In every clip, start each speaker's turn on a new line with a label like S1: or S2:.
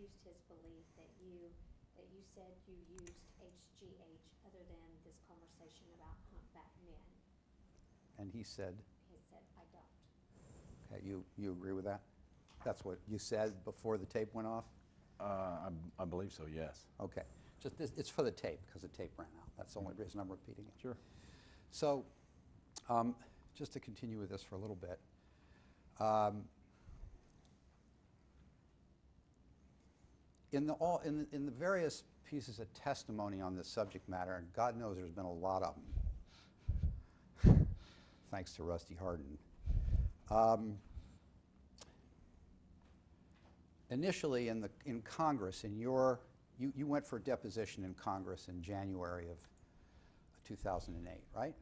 S1: refused his belief that you said you used HGH other than this conversation about humpback men.
S2: And he said?
S1: He said, I don't.
S2: Okay, you agree with that? That's what you said before the tape went off?
S3: I believe so, yes.
S2: Okay. Just it's for the tape, because the tape ran out. That's the only reason I'm repeating it.
S3: Sure.
S2: So, just to continue with this for a little bit, in the various pieces of testimony on this subject matter, and God knows there's been a lot of them, thanks to Rusty Harden. Initially in Congress, you went for a deposition in Congress in January of 2008, right?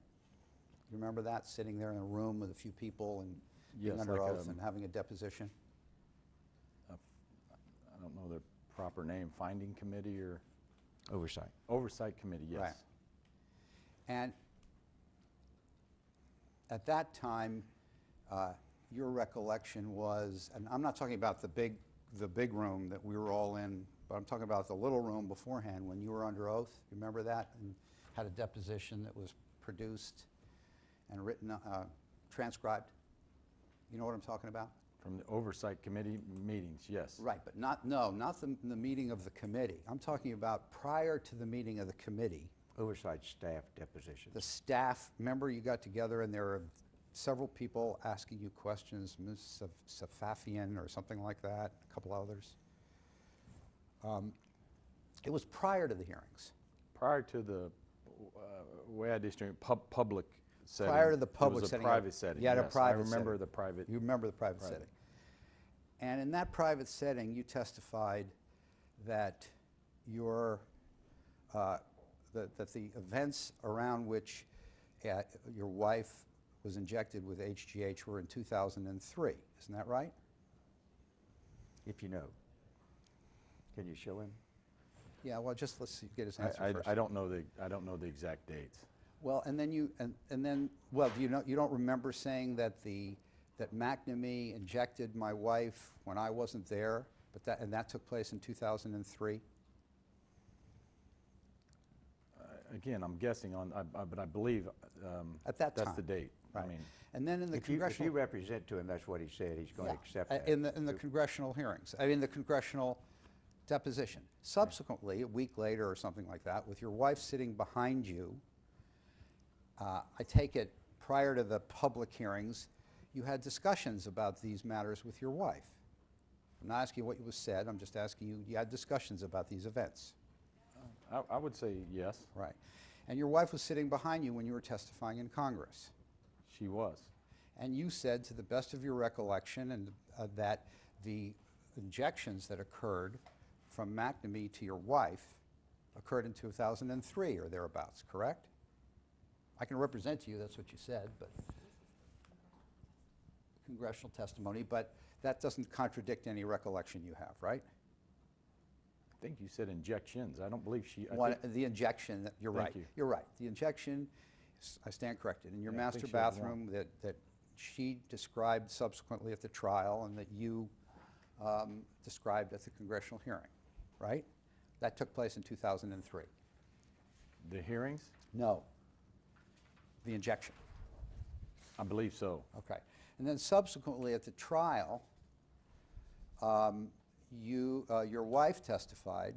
S2: You remember that, sitting there in a room with a few people and being under oath and having a deposition?
S3: I don't know the proper name, finding committee or?
S4: Oversight.
S3: Oversight committee, yes.
S2: Right. And at that time, your recollection was, and I'm not talking about the big room that we were all in, but I'm talking about the little room beforehand when you were under oath. You remember that? And had a deposition that was produced and written, transcribed. You know what I'm talking about?
S3: From the oversight committee meetings, yes.
S2: Right, but not the meeting of the committee. I'm talking about prior to the meeting of the committee.
S4: Oversight staff deposition.
S2: The staff, remember you got together and there were several people asking you questions, Ms. Safafian or something like that, a couple others. It was prior to the hearings.
S3: Prior to the way I distribute public setting.
S2: Prior to the public
S3: It
S2: setting.
S3: was a private setting.
S2: You had a
S3: yes.
S2: private
S3: I remember
S2: setting.
S3: the private.
S2: You remember the private setting. And in that private setting, you testified that your that the events around which your wife was injected with HGH were in 2003. Isn't that right?
S4: If you know. Can you show him?
S2: Yeah. Well, just let's see, get his answer first.
S3: I don't know the exact dates.
S2: Well, and then well, do you know? You don't remember saying that that McNamee injected my wife when I wasn't there, but that took place in 2003.
S3: Again, I'm guessing on, but I believe
S2: at that time
S3: that's the date.
S2: Right.
S3: I mean,
S2: and then in the
S4: If
S2: congressional,
S4: you represent to him, that's what he said. He's going to accept that.
S2: in the congressional hearings, I mean the congressional deposition. Subsequently, a week later or something like that, with your wife sitting behind you, I take it prior to the public hearings, you had discussions about these matters with your wife. I'm not asking you what was said. I'm just asking you had discussions about these events.
S3: I would say yes.
S2: Right. And your wife was sitting behind you when you were testifying in Congress.
S3: She was.
S2: And you said, to the best of your recollection, and that the injections that occurred from McNamee to your wife occurred in 2003 or thereabouts, correct? I can represent to you, that's what you said, but congressional testimony, but that doesn't contradict any recollection you have, right?
S3: I think you said injections. I don't believe she.
S2: The injection, you're right. You're right. The injection, I stand corrected, in your master bathroom that she described subsequently at the trial and that you described at the congressional hearing, right? That took place in 2003.
S3: The hearings?
S2: No. The injection.
S3: I believe so.
S2: Okay. And then subsequently at the trial, your wife testified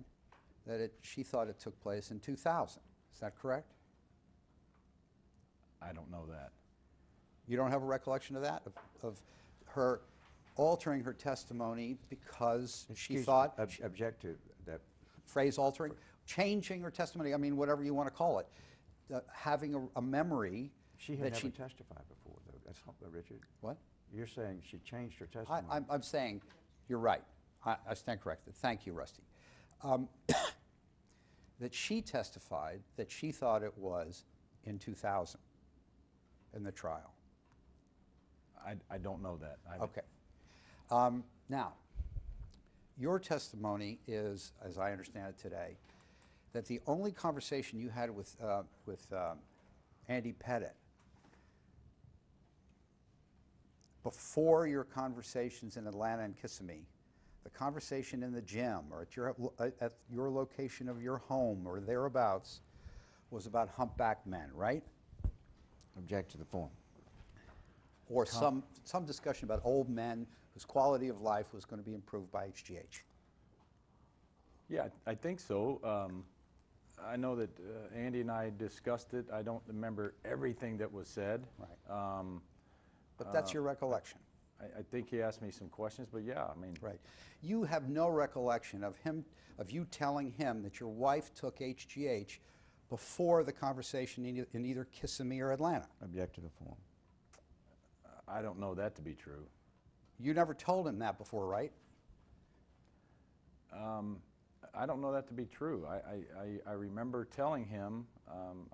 S2: that she thought it took place in 2000. Is that correct?
S3: I don't know that.
S2: You don't have a recollection of that? Of her altering her testimony because she thought...
S4: Object to that.
S2: Phrase altering? Changing her testimony, I mean, whatever you want to call it. Having a memory...
S4: She had never testified before, though. That's not, Richard.
S2: What?
S4: You're saying she changed her testimony.
S2: I'm saying, you're right. I stand corrected. Thank you, Rusty. That she testified that she thought it was in 2000 in the trial.
S3: I don't know that.
S2: Okay. Now, your testimony is, as I understand it today, that the only conversation you had with Andy Pettit before your conversations in Atlanta and Kissimmee, the conversation in the gym or at your location of your home or thereabouts was about humpback men, right?
S4: Object to the form.
S2: Or some discussion about old men whose quality of life was going to be improved by HGH.
S3: Yeah, I think so. I know that Andy and I discussed it. I don't remember everything that was said.
S2: Right. But that's your recollection.
S3: I think he asked me some questions, but yeah, I mean.
S2: Right. You have no recollection of you telling him that your wife took HGH before the conversation in either Kissimmee or Atlanta.
S4: Object to the form.
S3: I don't know that to be true.
S2: You never told him that before, right?
S3: I don't know that to be true. I remember telling him,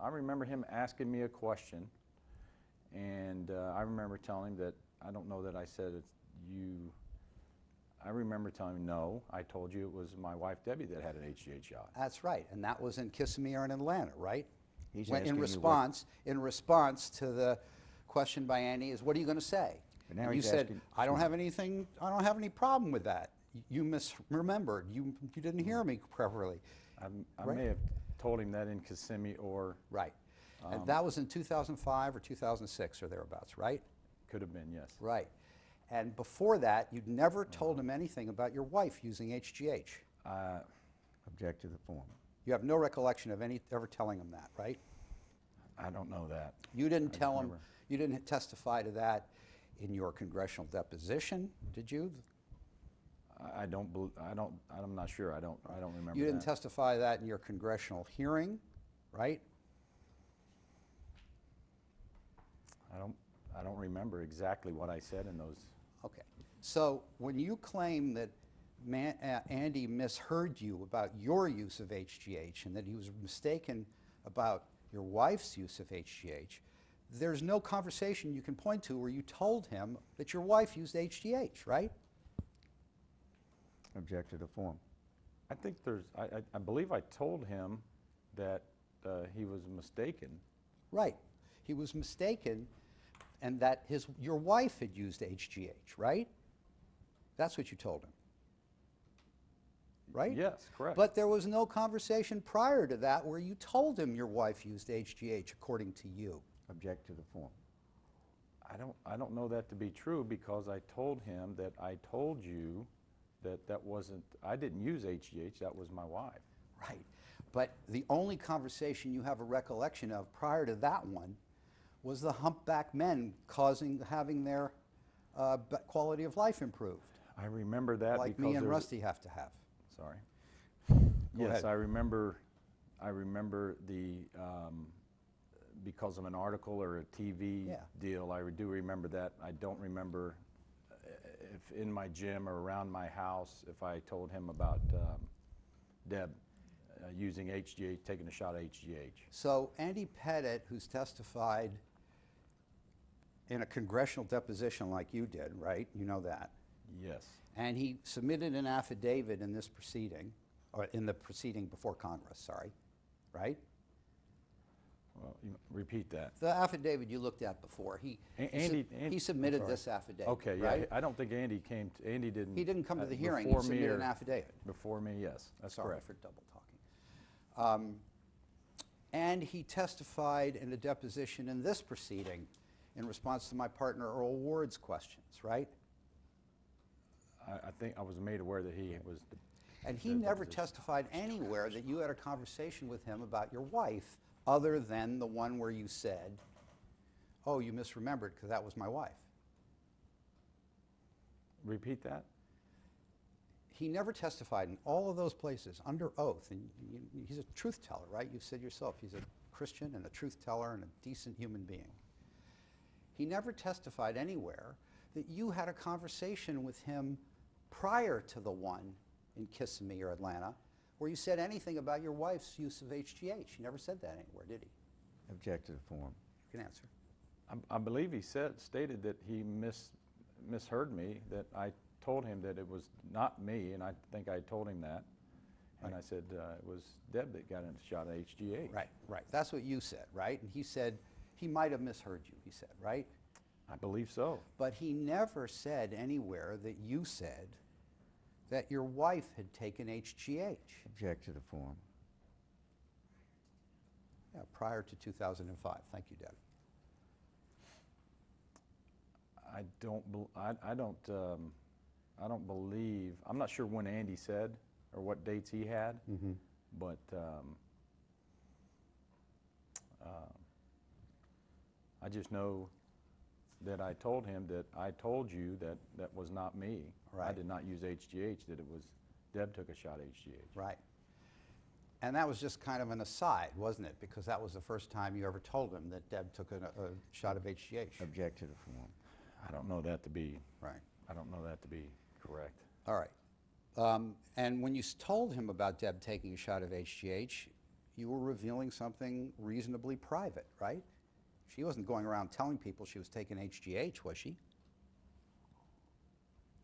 S3: I remember him asking me a question, and I remember telling him that, I don't know that I said it's you, I remember telling him, no, I told you it was my wife Debbie that had an HGH shot.
S2: That's right, and that was in Kissimmee or in Atlanta, right?
S4: He's
S2: When,
S4: asking
S2: in
S4: you
S2: response to the question by Andy is, what are you going to say?
S4: But now
S2: And you
S4: he's
S2: said,
S4: asking-
S2: I don't have any problem with that. You misremembered. You didn't hear me properly.
S3: I
S2: Right.
S3: may have told him that in Kissimmee or
S2: Right. And that was in 2005 or 2006 or thereabouts, right?
S3: could have been, yes.
S2: Right. And before that, you'd never told him anything about your wife using HGH.
S4: Object to the form.
S2: You have no recollection of ever telling him that, right?
S3: I don't know that.
S2: You didn't
S3: I
S2: tell him,
S3: remember.
S2: you didn't testify to that in your congressional deposition, did you?
S3: I'm not sure. I don't remember
S2: You didn't
S3: that.
S2: testify to that in your congressional hearing, right?
S3: I don't remember exactly what I said in those.
S2: Okay. So when you claim that Andy misheard you about your use of HGH and that he was mistaken about your wife's use of HGH, there's no conversation you can point to where you told him that your wife used HGH, right?
S4: Object to the form.
S3: I think I believe I told him that he was mistaken.
S2: Right. He was mistaken and that your wife had used HGH, right? That's what you told him. Right?
S3: Yes, correct.
S2: But there was no conversation prior to that where you told him your wife used HGH according to you.
S4: Object to the form.
S3: I don't know that to be true because I told him that I told you that wasn't, I didn't use HGH, that was my wife.
S2: Right. But the only conversation you have a recollection of prior to that one was the humpback men having their quality of life improved,
S3: I remember that
S2: like
S3: because
S2: me and
S3: there was-
S2: Rusty have to have.
S3: Sorry.
S2: Go
S3: Yes,
S2: ahead.
S3: I remember the, because of an article or a TV
S2: Yeah.
S3: deal, I do remember that. I don't remember if in my gym or around my house, if I told him about Deb using HGH, taking a shot of HGH.
S2: So Andy Pettit, who's testified in a congressional deposition like you did, right? You know that.
S3: Yes.
S2: And he submitted an affidavit in this proceeding, or in the proceeding before Congress, sorry, right?
S3: Well, repeat that.
S2: The affidavit you looked at before, he submitted
S3: I'm sorry.
S2: this affidavit,
S3: Okay, yeah,
S2: right?
S3: I don't think Andy didn't.
S2: He didn't come to the hearing, he
S3: before me
S2: submitted
S3: or
S2: an affidavit.
S3: Before me, yes, that's
S2: Sorry
S3: correct.
S2: for double talking. And he testified in a deposition in this proceeding in response to my partner Earl Ward's questions, right?
S3: I think I was made aware that he was.
S2: And he
S3: the
S2: never
S3: deposition.
S2: testified anywhere that you had a conversation with him about your wife other than the one where you said, oh, you misremembered because that was my wife.
S3: Repeat that?
S2: He never testified in all of those places under oath. And he's a truth teller, right? You've said yourself he's a Christian and a truth teller and a decent human being. He never testified anywhere that you had a conversation with him prior to the one in Kissimmee or Atlanta where you said anything about your wife's use of HGH. He never said that anywhere, did he?
S4: Object to the form.
S2: You can answer.
S3: I believe he stated that he misheard me, that I told him that it was not me, and I think I told him that. And
S2: Right.
S3: I said it was Deb that got a shot of HGH.
S2: Right, right. That's what you said, right? And he said he might have misheard you, he said, right?
S3: I believe so.
S2: But he never said anywhere that you said that your wife had taken HGH.
S4: Object to the form.
S2: Yeah, prior to 2005. Thank you, Deb.
S3: I don't believe, I'm not sure when Andy said or what dates he had, but I just know that I told him that I told you that that was not me. I
S2: Right.
S3: did not use HGH, that it was Deb took a shot at HGH.
S2: Right. And that was just kind of an aside, wasn't it? Because that was the first time you ever told him that Deb took a shot of HGH.
S4: Object to the form.
S3: I don't know that to be,
S2: Right.
S3: I don't know that to be correct.
S2: All right. And when you told him about Deb taking a shot of HGH, you were revealing something reasonably private, right? She wasn't going around telling people she was taking HGH, was she?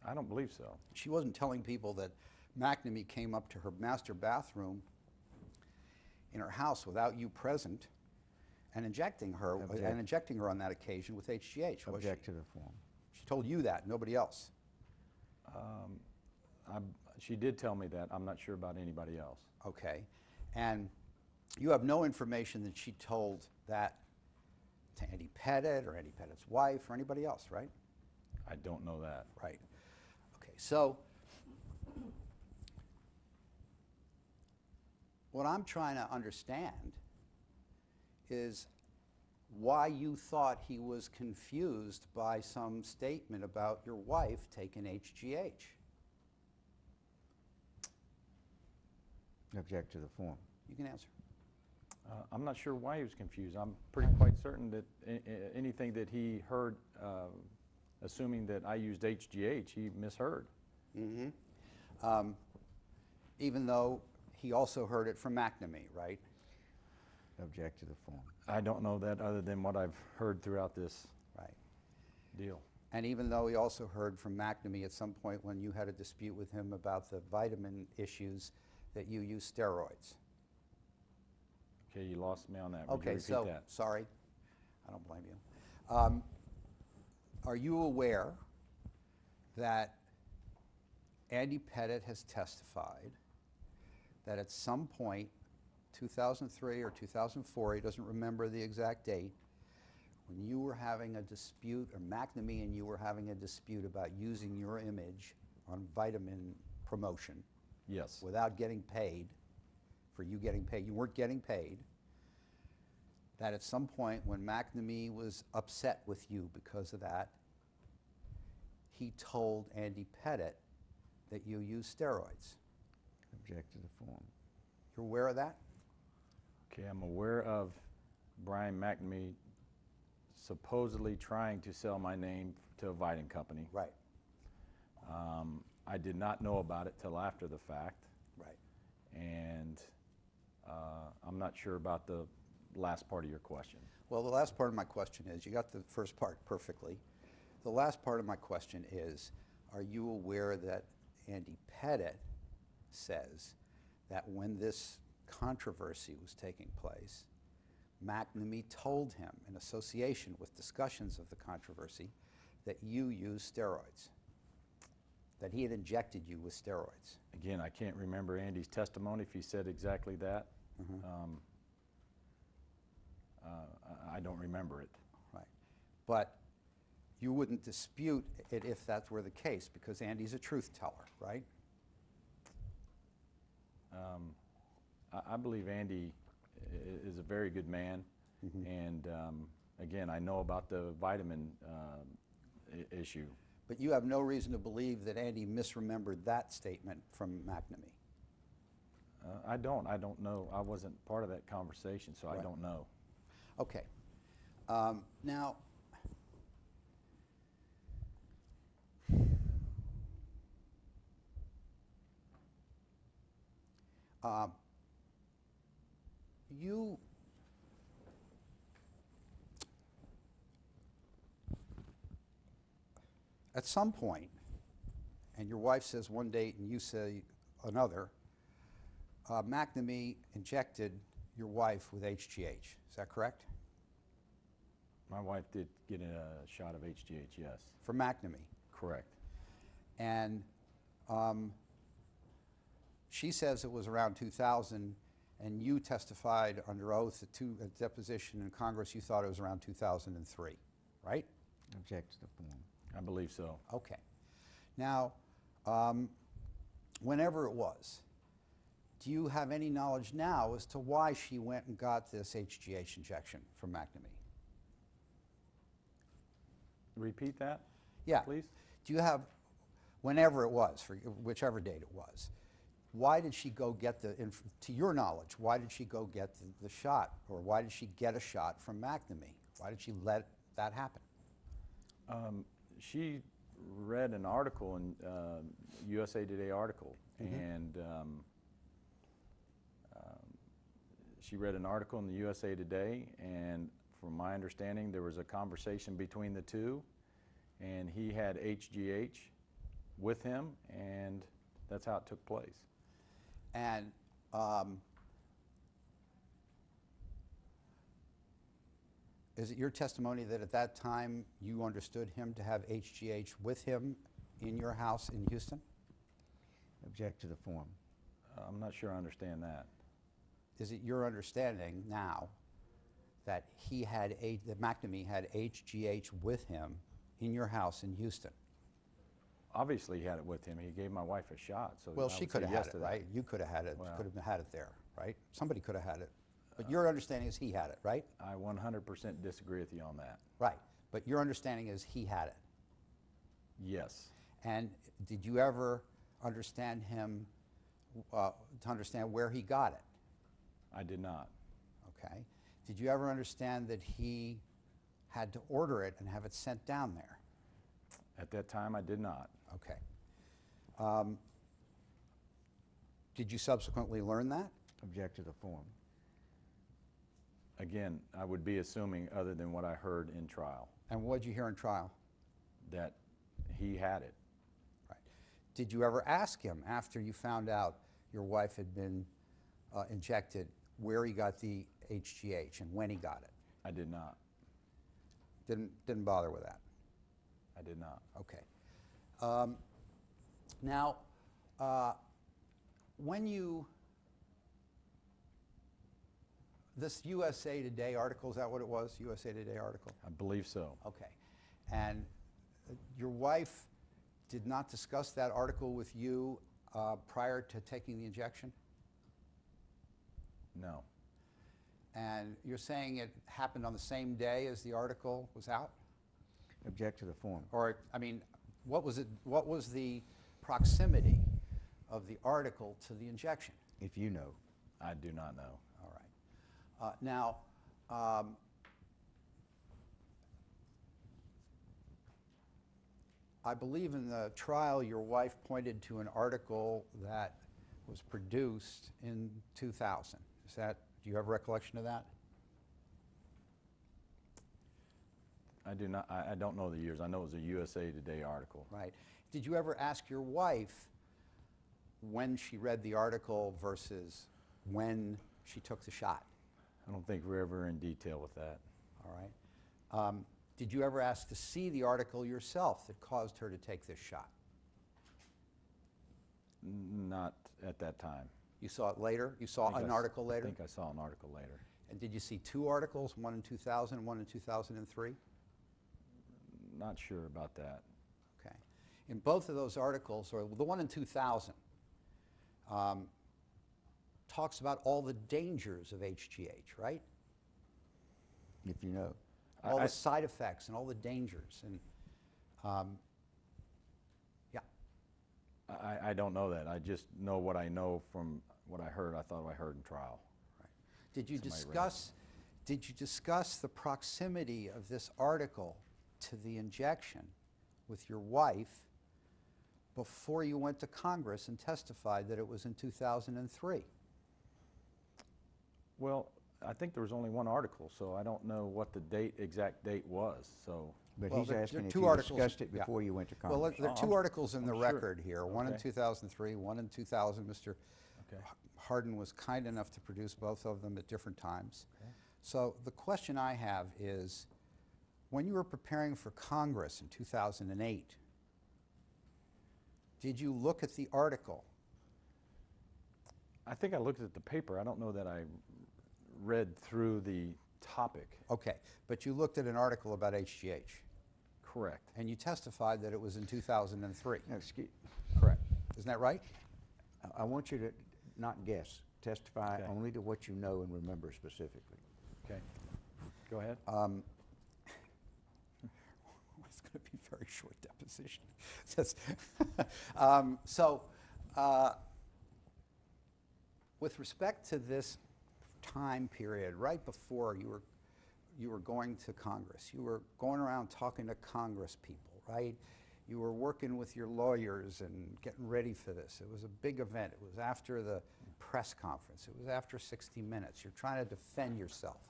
S3: I don't believe so.
S2: She wasn't telling people that McNamee came up to her master bathroom in her house without you present and injecting her on that occasion with HGH, was
S4: Object
S2: she?
S4: to the form.
S2: She told you that, nobody else.
S3: She did tell me that. I'm not sure about anybody else.
S2: Okay. And you have no information that she told that to Andy Pettit or Andy Pettit's wife or anybody else, right?
S3: I don't know that.
S2: Right. Okay, so what I'm trying to understand is why you thought he was confused by some statement about your wife taking HGH.
S4: Object to the form.
S2: You can answer.
S3: I'm not sure why he was confused. I'm pretty quite certain that anything that he heard, assuming that I used HGH, he misheard.
S2: Even though he also heard it from McNamee, right?
S4: Object to the form.
S3: I don't know that other than what I've heard throughout this
S2: Right.
S3: deal.
S2: And even though he also heard from McNamee at some point when you had a dispute with him about the vitamin issues that you use steroids.
S3: Okay, you lost me on that. Would you
S2: Okay,
S3: repeat
S2: so,
S3: that?
S2: sorry, I don't blame you. Are you aware that Andy Pettit has testified that at some point, 2003 or 2004, he doesn't remember the exact date, when you were having a dispute, or McNamee and you were having a dispute about using your image on vitamin promotion
S3: Yes.
S2: without getting paid, for you getting paid, you weren't getting paid, that at some point when McNamee was upset with you because of that, he told Andy Pettit that you use steroids.
S4: Object to the form.
S2: You're aware of that?
S3: Okay, I'm aware of Brian McNamee supposedly trying to sell my name to a vitamin company.
S2: Right,
S3: I did not know about it till after the fact,
S2: right.
S3: and I'm not sure about the last part of your question.
S2: Well, the last part of my question is, you got the first part perfectly. The last part of my question is, are you aware that Andy Pettit says that when this controversy was taking place, McNamee told him, in association with discussions of the controversy, that you used steroids, that he had injected you with steroids?
S3: Again, I can't remember Andy's testimony if he said exactly that. I don't remember it.
S2: Right. But you wouldn't dispute it if that were the case, because Andy's a truth teller, right?
S3: I believe Andy is a very good man, and again, I know about the vitamin issue.
S2: But you have no reason to believe that Andy misremembered that statement from McNamee.
S3: I don't know. I wasn't part of that conversation, so I
S2: Right.
S3: don't know.
S2: Okay. Now, you at some point, and your wife says one date and you say another, McNamee injected your wife with HGH. Is that correct?
S3: My wife did get a shot of HGH, yes.
S2: For McNamee.
S3: Correct.
S2: And She says it was around 2000, and you testified under oath at deposition in Congress you thought it was around 2003, right?
S4: Object to the form.
S3: I believe so.
S2: Okay. Now, whenever it was, do you have any knowledge now as to why she went and got this HGH injection from McNamee?
S3: Repeat that,
S2: Yeah.
S3: please?
S2: Do you have, whenever it was, for whichever date it was, why did she go get to your knowledge, why did she go get the shot, or why did she get a shot from McNamee? Why did she let that happen?
S3: She read an article in USA Today article, and she read an article in the USA Today, and from my understanding, there was a conversation between the two, and he had HGH with him, and that's how it took place.
S2: And is it your testimony that at that time you understood him to have HGH with him in your house in Houston?
S4: Object to the form.
S3: I'm not sure I understand that.
S2: Is it your understanding now that that McNamee had HGH with him in your house in Houston?
S3: Obviously, he had it with him. He gave my wife a shot, so
S2: Well,
S3: I
S2: she
S3: would
S2: could
S3: say
S2: have
S3: yes
S2: had
S3: to
S2: it,
S3: that.
S2: right? You could have had it.
S3: Well,
S2: Could have had it there, right? Somebody could have had it. But your understanding is he had it, right?
S3: I 100% disagree with you on that.
S2: Right. But your understanding is he had it.
S3: Yes.
S2: And did you ever understand him to understand where he got it?
S3: I did not.
S2: Okay. Did you ever understand that he had to order it and have it sent down there?
S3: At that time, I did not.
S2: Okay. Did you subsequently learn that?
S4: Object to the form.
S3: Again, I would be assuming, other than what I heard in trial,
S2: And what did you hear in trial?
S3: that he had it.
S2: Right. Did you ever ask him after you found out your wife had been injected where he got the HGH and when he got it?
S3: I did not.
S2: Didn't bother with that.
S3: I did not.
S2: Okay. Now, when this USA Today article, is that what it was? USA Today article?
S3: I believe so.
S2: Okay. And your wife did not discuss that article with you prior to taking the injection?
S3: No.
S2: And you're saying it happened on the same day as the article was out?
S4: Object to the form.
S2: Or, I mean, what was the proximity of the article to the injection?
S4: If you know.
S3: I do not know.
S2: All right. Now, I believe in the trial your wife pointed to an article that was produced in 2000. Do you have a recollection of that?
S3: I do not. I don't know the years. I know it was a USA Today article.
S2: Right. Did you ever ask your wife when she read the article versus when she took the shot?
S3: I don't think we're ever in detail with that.
S2: All right. Did you ever ask to see the article yourself that caused her to take this shot?
S3: Not at that time.
S2: You saw it later? You saw an article later?
S3: I think I saw an article later.
S2: And did you see two articles, one in 2000 and one in 2003?
S3: Not sure about that.
S2: Okay. In both of those articles, or the one in 2000, talks about all the dangers of HGH, right?
S4: If you know.
S2: All the side effects and all the dangers. And yeah.
S3: I don't know that. I just know what I know from what I heard. I thought I heard in trial.
S2: Right. Did you
S3: Somebody
S2: discuss the proximity of this article to the injection with your wife before you went to Congress and testified that it was in 2003?
S3: Well, I think there was only one article, so I don't know what the exact date was. So,
S4: But
S2: Well,
S4: he's
S2: there are
S4: asking if
S2: two
S4: you
S2: articles-
S4: discussed it
S2: yeah.
S4: before you went to
S2: Well,
S4: Congress.
S2: there are two articles in the
S3: I'm sure.
S2: record here, one in
S3: Okay.
S2: 2003, one in 2000. Mr.
S3: okay.
S2: Hardin was kind enough to produce both of them at different times.
S3: Okay.
S2: So the question I have is, when you were preparing for Congress in 2008, did you look at the article
S3: I think I looked at the paper. I don't know that I read through the topic.
S2: Okay, but you looked at an article about HGH,
S3: Correct.
S2: and you testified that it was in 2003.
S4: Now, excuse,
S2: Correct. Isn't that right?
S4: I want you to not guess. Testify
S3: Okay.
S4: only to what you know and remember specifically.
S3: Okay. Go ahead.
S2: It's going to be a very short deposition. So, with respect to this time period, right before you were going to Congress, you were going around talking to Congress people, right? You were working with your lawyers and getting ready for this. It was a big event. It was after the press conference. It was after 60 Minutes. You're trying to defend yourself.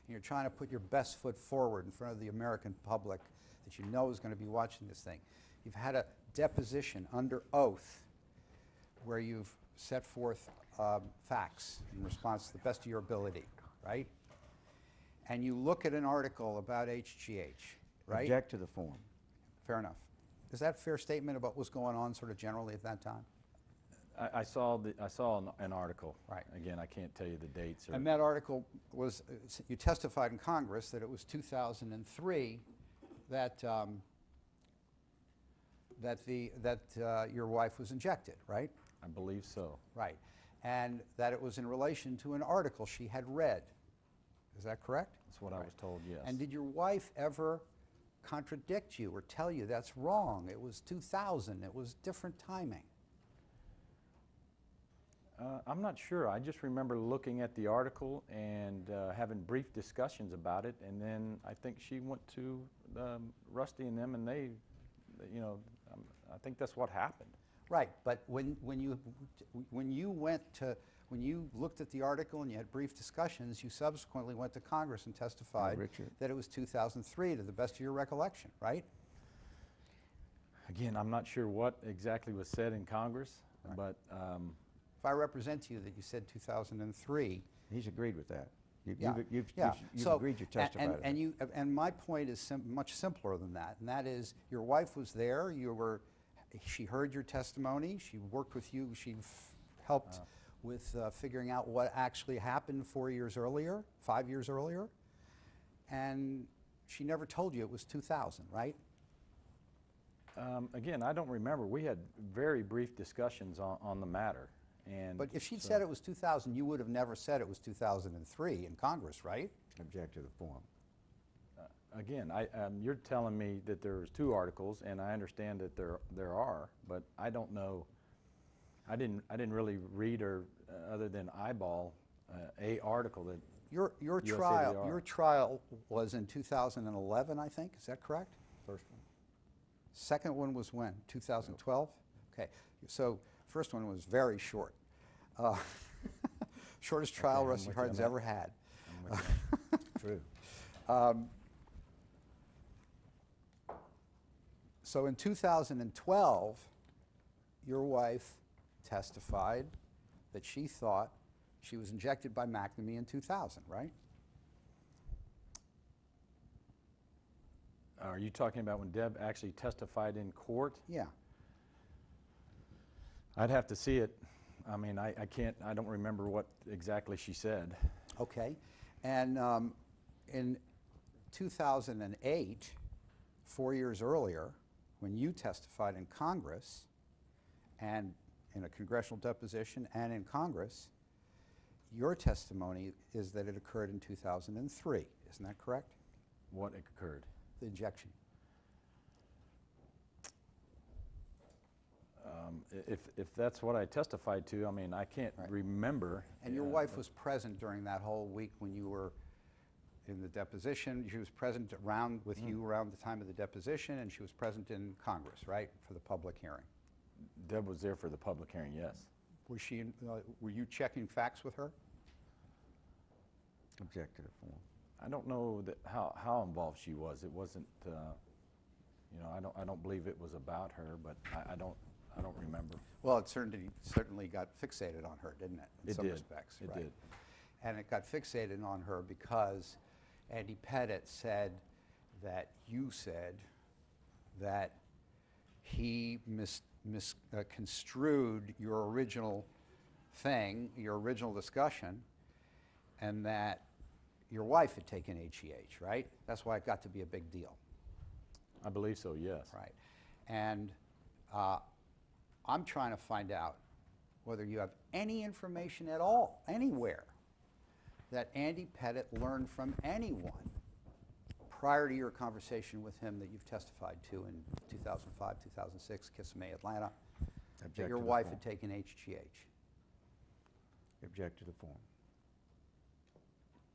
S2: And you're trying to put your best foot forward in front of the American public that you know is going to be watching this thing. You've had a deposition under oath where you've set forth facts in response to the best of your ability, right? And you look at an article about HGH, right?
S4: Object to the form.
S2: Fair enough. Is that a fair statement about what's going on sort of generally at that time?
S3: I saw an article.
S2: Right.
S3: Again, I can't tell you the dates. Or
S2: And that article was, you testified in Congress that it was 2003 that your wife was injected, right?
S3: I believe so.
S2: Right. And that it was in relation to an article she had read. Is that correct?
S3: That's what I was told, yes.
S2: And did your wife ever contradict you or tell you that's wrong? It was 2000. It was different timing.
S3: I'm not sure. I just remember looking at the article and having brief discussions about it, and then I think she went to Rusty and them, and they, you know, I think that's what happened.
S2: Right, but when you looked at the article and you had brief discussions, you subsequently went to Congress and testified
S4: Richard.
S2: that it was 2003 to the best of your recollection, right?
S3: Again, I'm not sure what exactly was said in Congress,
S2: Right.
S3: but
S2: If I represent to you that you said 2003,
S4: He's agreed with that.
S2: yeah,
S4: You've
S2: So,
S4: agreed to testify to that.
S2: and my point is much simpler than that, and that is your wife was there. She heard your testimony. She worked with you. She helped with figuring out what actually happened 4 years earlier, 5 years earlier, and she never told you it was 2000, right?
S3: again, I don't remember. We had very brief discussions on the matter. And
S2: But if she'd
S3: so-
S2: said it was 2000, you would have never said it was 2003 in Congress, right?
S4: Object to the form.
S3: Again, you're telling me that there's 2 articles, and I understand that there are, but I don't know. I didn't really read or other than eyeball a article that
S2: Your
S3: USADR.
S2: trial was in 2011, I think. Is that correct?
S4: First one.
S2: Second one was when? 2012? Okay. So first one was very short. Shortest trial
S4: I'm
S2: Rusty
S4: with you
S2: Hardin's
S4: on that.
S2: ever had.
S4: I'm with you. True.
S2: So in 2012, your wife testified that she thought she was injected by McNamee in 2000, right?
S3: Are you talking about when Deb actually testified in court?
S2: Yeah.
S3: I'd have to see it. I mean, I don't remember what exactly she said.
S2: Okay. And in 2008, 4 years earlier, when you testified in Congress and in a congressional deposition and in Congress, your testimony is that it occurred in 2003. Isn't that correct?
S3: What occurred?
S2: The injection.
S3: If that's what I testified to, I mean, I can't
S2: Right.
S3: remember.
S2: And your wife was present during that whole week when you were in the deposition. She was present with you around the time of the deposition, and she was present in Congress, right, for the public hearing.
S3: Deb was there for the public hearing, yes.
S2: Was she? Were you checking facts with her?
S4: Object to the form.
S3: I don't know how involved she was. It wasn't, you know, I don't believe it was about her, but I don't remember.
S2: Well, it certainly got fixated on her, didn't it? In
S3: It
S2: some
S3: did.
S2: respects,
S3: It
S2: right?
S3: did.
S2: And it got fixated on her because Andy Pettit said that you said that he misconstrued your original thing, your original discussion, and that your wife had taken HGH, right? That's why it got to be a big deal.
S3: I believe so, yes.
S2: Right. And I'm trying to find out whether you have any information at all, anywhere, that Andy Pettit learned from anyone prior to your conversation with him that you've testified to in 2005, 2006, Kissimmee, Atlanta,
S4: Object
S2: that your
S4: to the
S2: wife
S4: form.
S2: had taken HGH.
S4: Object to the form.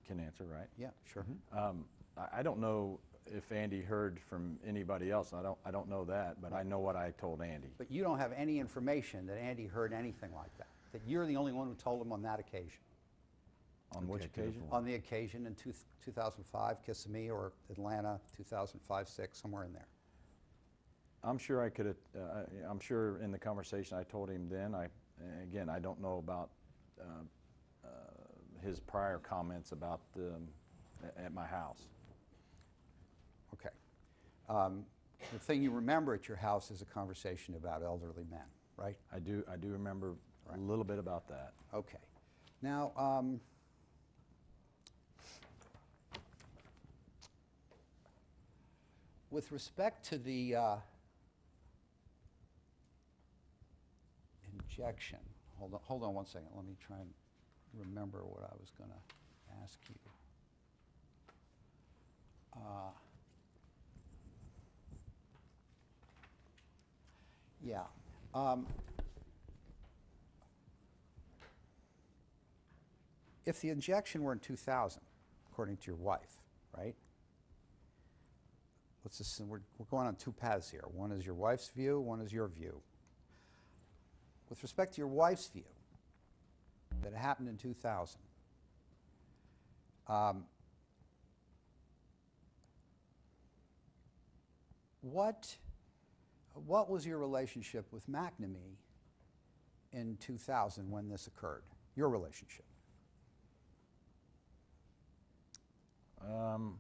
S3: Can answer, right?
S2: Yeah, sure.
S3: I don't know if Andy heard from anybody else. I don't know that, but I know what I told Andy.
S2: But you don't have any information that Andy heard anything like that, that you're the only one who told him on that occasion.
S3: On which
S4: Object to the
S3: occasion?
S4: form.
S2: On the occasion in 2005, Kissimmee, or Atlanta, 2005, 6, somewhere in there.
S3: I'm sure I could have, I'm sure in the conversation I told him then, again, I don't know about his prior comments about at my house.
S2: Okay. The thing you remember at your house is a conversation about elderly men, right?
S3: I do remember a little bit about that.
S2: Okay. Now, with respect to the injection, hold on one second. Let me try and remember what I was going to ask you. Yeah. If the injection were in 2000, according to your wife, right? Let's assume we're going on two paths here. One is your wife's view, one is your view. With respect to your wife's view, that it happened in 2000, what was your relationship with McNamee in 2000 when this occurred? Your relationship?
S3: I'm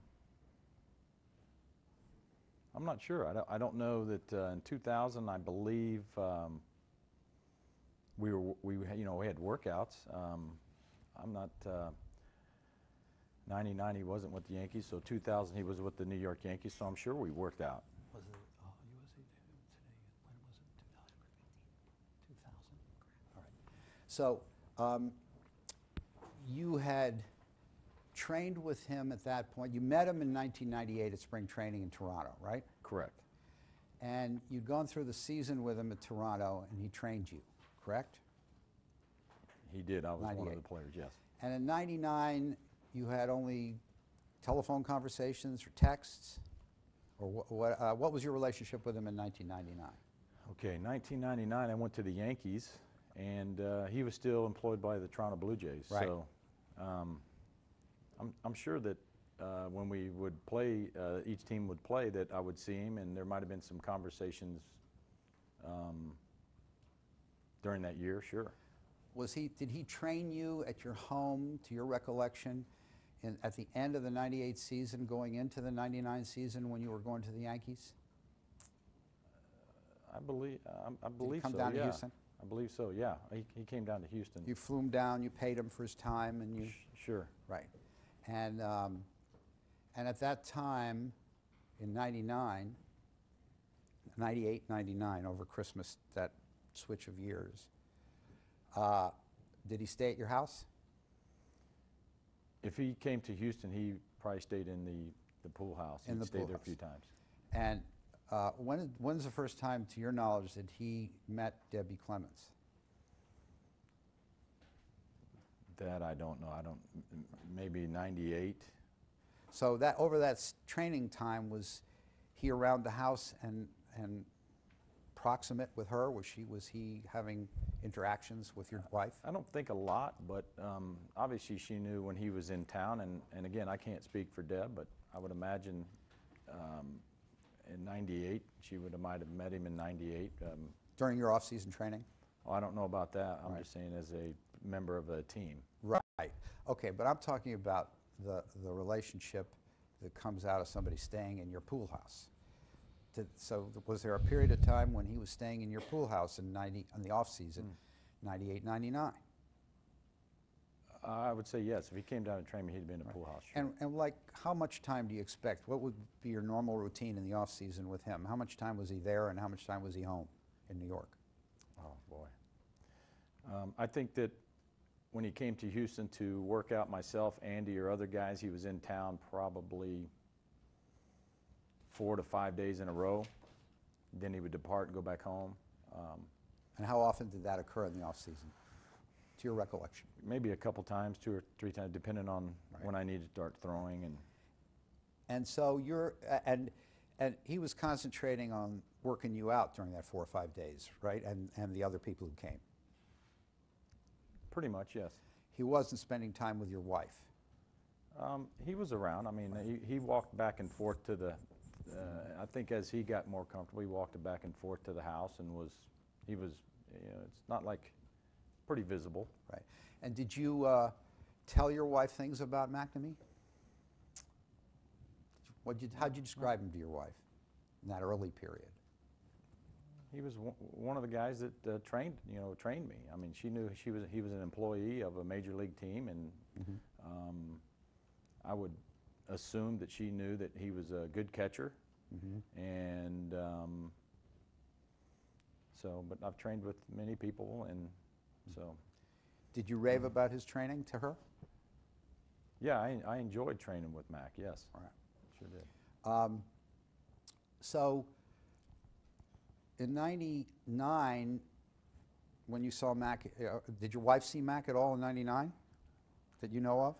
S3: not sure. I don't know that in 2000, I believe we had workouts. I'm not 99 he wasn't with the Yankees, so 2000 he was with the New York Yankees, so I'm sure we worked out.
S2: Was it USA today? When was it? 2000? All right. So you had trained with him at that point. You met him in 1998 at spring training in Toronto, right?
S3: Correct.
S2: And you'd gone through the season with him at Toronto, and he trained you, correct?
S3: He did. I was one of
S2: 98.
S3: the players, yes.
S2: And in 99, you had only telephone conversations or texts? Or what was your relationship with him in 1999?
S3: Okay, 1999, I went to the Yankees, and he was still employed by the Toronto Blue Jays.
S2: Right.
S3: So I'm sure that when we would play, each team would play, that I would see him, and there might have been some conversations during that year, sure.
S2: Did he train you at your home, to your recollection, at the end of the 98 season, going into the 99 season when you were going to the Yankees?
S3: I believe
S2: Did he come
S3: so,
S2: down
S3: yeah.
S2: to Houston?
S3: I believe so, yeah. He came down to Houston.
S2: You flew him down, you paid him for his time, and you...
S3: Sure.
S2: Right. And at that time, in 99, 98, 99, over Christmas, that switch of years, did he stay at your house?
S3: If he came to Houston, he probably stayed in the pool house.
S2: In the
S3: He'd stayed
S2: pool
S3: there
S2: house.
S3: a few times.
S2: And when's the first time, to your knowledge, that he met Debbie Clemens?
S3: That I don't know. Maybe 98.
S2: So that over that training time, was he around the house and proximate with her? Was he having interactions with your wife?
S3: I don't think a lot, but obviously she knew when he was in town, and again, I can't speak for Deb, but I would imagine in 98, might have met him in 98.
S2: During your off-season training?
S3: Oh, I don't know about that. I'm
S2: Right.
S3: just saying as a member of a team.
S2: Right. Okay, but I'm talking about the relationship that comes out of somebody staying in your pool house. So was there a period of time when he was staying in your pool house in the off season, 98, 99?
S3: I would say yes. If he came down to train me, he'd be in a pool house. Sure.
S2: And like, how much time do you expect? What would be your normal routine in the off season with him? How much time was he there, and how much time was he home in New York?
S3: Oh boy. I think that when he came to Houston to work out myself, Andy, or other guys, he was in town probably 4 to 5 days in a row. Then he would depart and go back home.
S2: And how often did that occur in the off season, to your recollection?
S3: Maybe a couple times, 2 or 3 times, depending on when I needed to start throwing.
S2: And so you're, and he was concentrating on working you out during that 4 or 5 days, right? And the other people who came.
S3: Pretty much, yes.
S2: He wasn't spending time with your wife.
S3: He was around. I mean, he walked back and forth to the, I think as he got more comfortable, he walked back and forth to the house and he was, you know, it's not like, pretty visible.
S2: Right. And did you tell your wife things about McNamee? How'd you describe him to your wife in that early period?
S3: He was one of the guys that trained me. I mean, she knew he was an employee of a major league team, and I would assume that she knew that he was a good catcher. And so, but I've trained with many people, and so.
S2: Did you rave about his training to her?
S3: Yeah, I enjoyed training with Mac. Yes,
S2: All right.
S3: Sure did.
S2: So in '99, when you saw Mac, did your wife see Mac at all in '99 that you know of?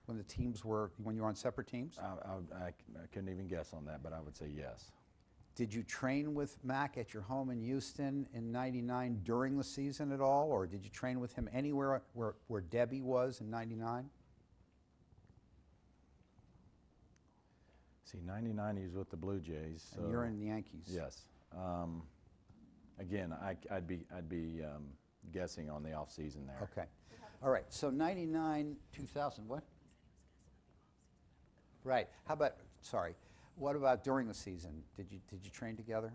S2: When the teams were, when you were on separate teams?
S3: I couldn't even guess on that, but I would say yes.
S2: Did you train with Mac at your home in Houston in '99 during the season at all, or did you train with him anywhere where Debbie was in '99?
S3: See, '99 he was with the Blue Jays. So
S2: And you're in the Yankees.
S3: yes. Again, I'd be guessing on the off season there.
S2: Okay. All right. So '99, 2000. What? Right. How about? Sorry. What about during the season? Did you train together?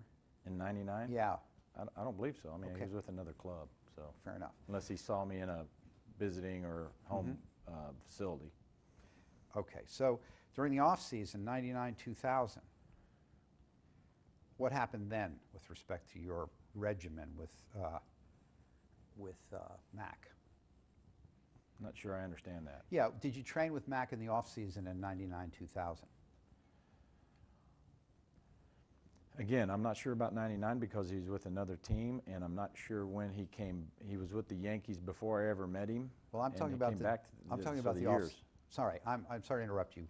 S3: In '99?
S2: Yeah.
S3: I don't believe so. I mean,
S2: Okay.
S3: he was with another club, so
S2: Fair enough.
S3: unless he saw me in a visiting or home facility.
S2: Okay. So during the off season, '99, 2000. What happened then with respect to your regimen with Mac?
S3: I'm not sure I understand that.
S2: Yeah. Did you train with Mac in the off season in '99, 2000?
S3: Again, I'm not sure about '99 because he's with another team, and I'm not sure when he came. He was with the Yankees before I ever met him.
S2: Well, I'm
S3: and
S2: talking
S3: he
S2: about
S3: came
S2: the.
S3: back
S2: I'm talking
S3: so
S2: about the
S3: years.
S2: off. Sorry, I'm sorry to interrupt you.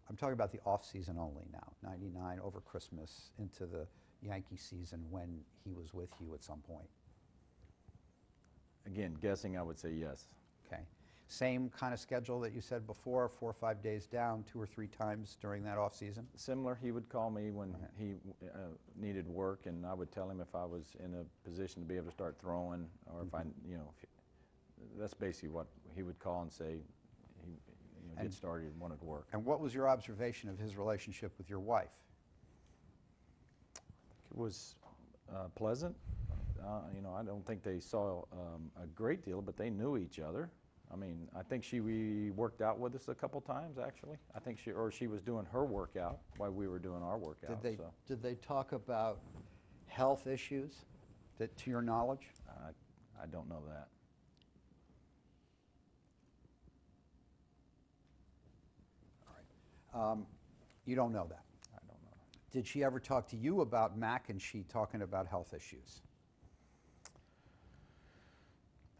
S2: I'm talking about the off season only now. '99 over Christmas into the Yankee season when he was with you at some point.
S3: Again, guessing, I would say yes.
S2: Okay. Same kind of schedule that you said before, 4 or 5 days down, 2 or 3 times during that off season?
S3: Similar, he would call me when he needed work, and I would tell him if I was in a position to be able to start throwing, or if I, that's basically what he would call and say. He get started and wanted to work.
S2: And what was your observation of his relationship with your wife?
S3: It was pleasant. I don't think they saw a great deal, but they knew each other. I mean, I think we worked out with us a couple times, actually. I think she was doing her workout while we were doing our workout.
S2: Did they talk about health issues, to your knowledge?
S3: I don't know that.
S2: All right. You don't know that?
S3: I don't know.
S2: Did she ever talk to you about Mac and she talking about health issues?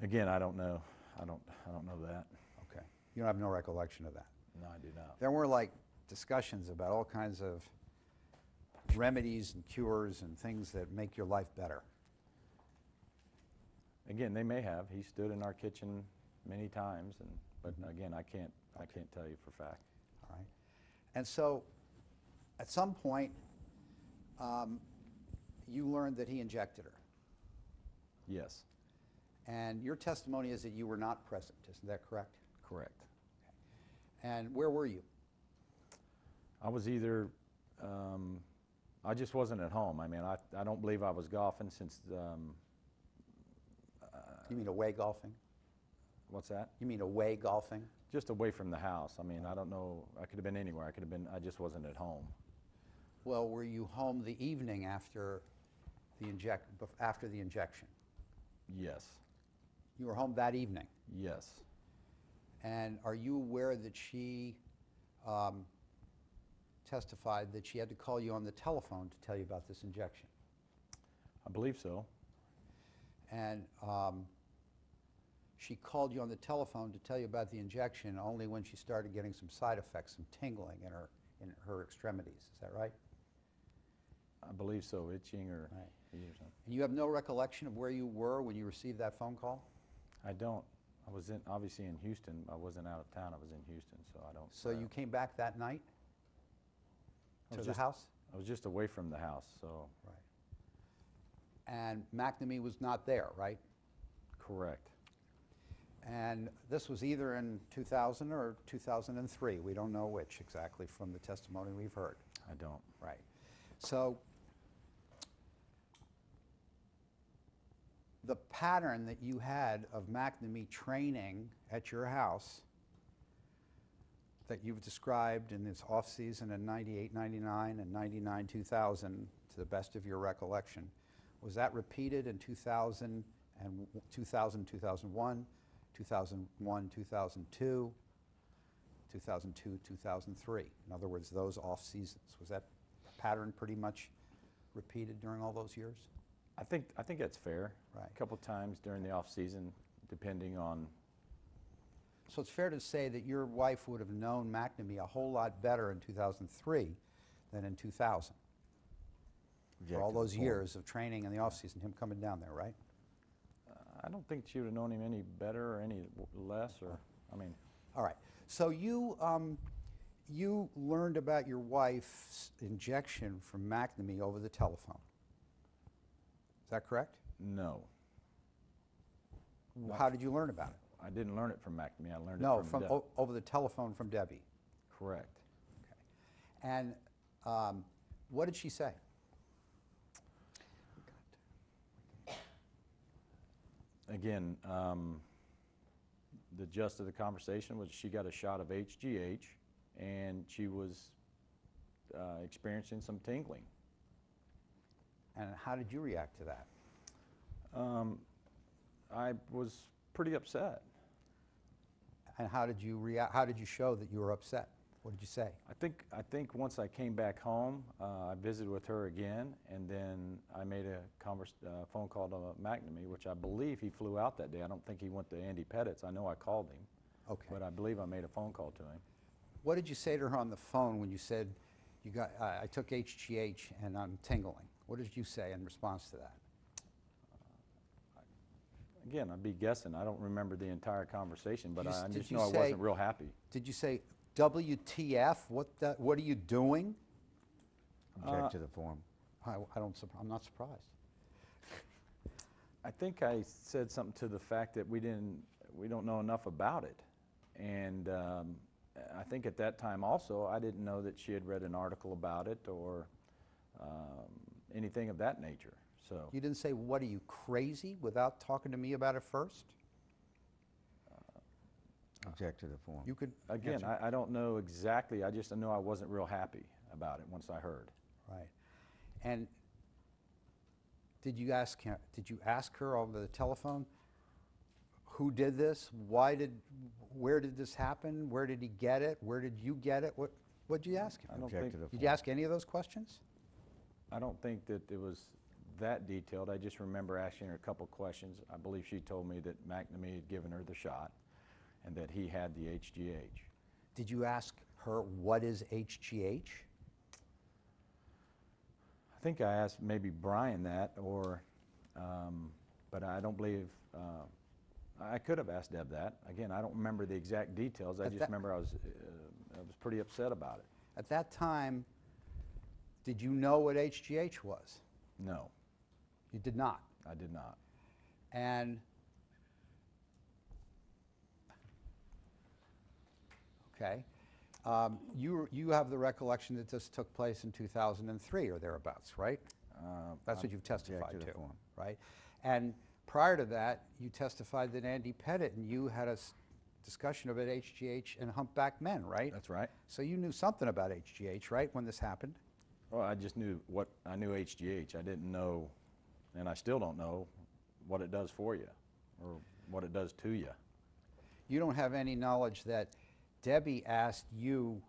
S3: Again, I don't know. I don't know that.
S2: Okay. You don't have no recollection of that?
S3: No, I do not.
S2: There were like discussions about all kinds of remedies and cures and things that make your life better.
S3: Again, they may have. He stood in our kitchen many times, but again, I can't tell you for fact.
S2: All right. And so, at some point, you learned that he injected her.
S3: Yes.
S2: And your testimony is that you were not present. Isn't that correct?
S3: Correct.
S2: And where were you?
S3: I was either, I just wasn't at home. I mean, I don't believe I was golfing since.
S2: You mean away golfing?
S3: What's that?
S2: You mean away golfing?
S3: Just away from the house. I mean, I don't know. I could have been anywhere. I just wasn't at home.
S2: Well, were you home the evening after the injection?
S3: Yes.
S2: You were home that evening.
S3: Yes.
S2: And are you aware that she testified that she had to call you on the telephone to tell you about this injection?
S3: I believe so.
S2: And she called you on the telephone to tell you about the injection only when she started getting some side effects, some tingling in her extremities. Is that right?
S3: I believe so. Itching or
S2: Right.
S3: something.
S2: And you have no recollection of where you were when you received that phone call?
S3: I don't. I was obviously in Houston. I wasn't out of town. I was in Houston, so I don't.
S2: So you came back that night to the house?
S3: I was just away from the house, so.
S2: Right. And McNamee was not there, right?
S3: Correct.
S2: And this was either in 2000 or 2003. We don't know which exactly from the testimony we've heard.
S3: I don't.
S2: Right. So the pattern that you had of McNamee training at your house that you've described in this off-season in 98, 99, and 99, 2000, to the best of your recollection, was that repeated in 2000, 2001, 2001, 2002, 2002, 2003? In other words, those off-seasons. Was that pattern pretty much repeated during all those years?
S3: I think that's fair.
S2: Right.
S3: A couple times during the off season, depending on.
S2: So it's fair to say that your wife would have known McNamee a whole lot better in 2003 than in 2000. For all those years of training in the off-season, him coming down there, right?
S3: I don't think she would have known him any better or any less, or I mean.
S2: All right. So you you learned about your wife's injection from McNamee over the telephone. Is that correct?
S3: No.
S2: How did you learn about it?
S3: I didn't learn it from McNamee. I learned
S2: No,
S3: it from
S2: from over the telephone from Debbie.
S3: Correct.
S2: Okay. And what did she say?
S3: Again, the gist of the conversation was she got a shot of HGH, and she was experiencing some tingling.
S2: And how did you react to that?
S3: I was pretty upset.
S2: And how did you react? How did you show that you were upset? What did you say?
S3: I think once I came back home, I visited with her again, and then I made a phone call to McNamee, which I believe he flew out that day. I don't think he went to Andy Pettit's. I know I called him,
S2: Okay.
S3: but I believe I made a phone call to him.
S2: What did you say to her on the phone when you said, I took HGH and I'm tingling? What did you say in response to that?
S3: Again, I'd be guessing. I don't remember the entire conversation, but I
S2: Did
S3: just
S2: you
S3: know I
S2: say-
S3: wasn't real happy.
S2: Did you say, WTF? What are you doing?
S4: Object to the form.
S2: I'm not surprised.
S3: I think I said something to the fact that we don't know enough about it, and I think at that time also I didn't know that she had read an article about it or anything of that nature. So
S2: You didn't say, what are you, crazy, without talking to me about it first?
S4: Object to the form.
S2: You could
S3: again,
S2: answer.
S3: I don't know exactly. I just know I wasn't real happy about it once I heard.
S2: Right. And did you ask her over the telephone, who did this? Where did this happen? Where did he get it? Where did you get it? What did you ask him?
S3: I don't
S4: Object
S3: think
S4: to the
S2: Did you ask any of those questions?
S3: I don't think that it was that detailed. I just remember asking her a couple questions. I believe she told me that McNamee had given her the shot and that he had the HGH.
S2: Did you ask her, what is HGH?
S3: I think I asked maybe Brian that, or, but I don't believe, I could have asked Deb that. Again, I don't remember the exact details. I just remember I was pretty upset about it.
S2: At that time, did you know what HGH was?
S3: No,
S2: You did not.
S3: I did not.
S2: And, okay, you have the recollection that this took place in 2003 or thereabouts, right? That's what you've testified
S4: Object to
S2: to,
S4: the form.
S2: right? And prior to that, you testified that Andy Pettit and you had a discussion about HGH and humpback men, right?
S3: That's right.
S2: So you knew something about HGH, right, when this happened?
S3: Well, I just knew I knew HGH. I didn't know, and I still don't know, what it does for you or what it does to you.
S2: You don't have any knowledge that Debbie asked you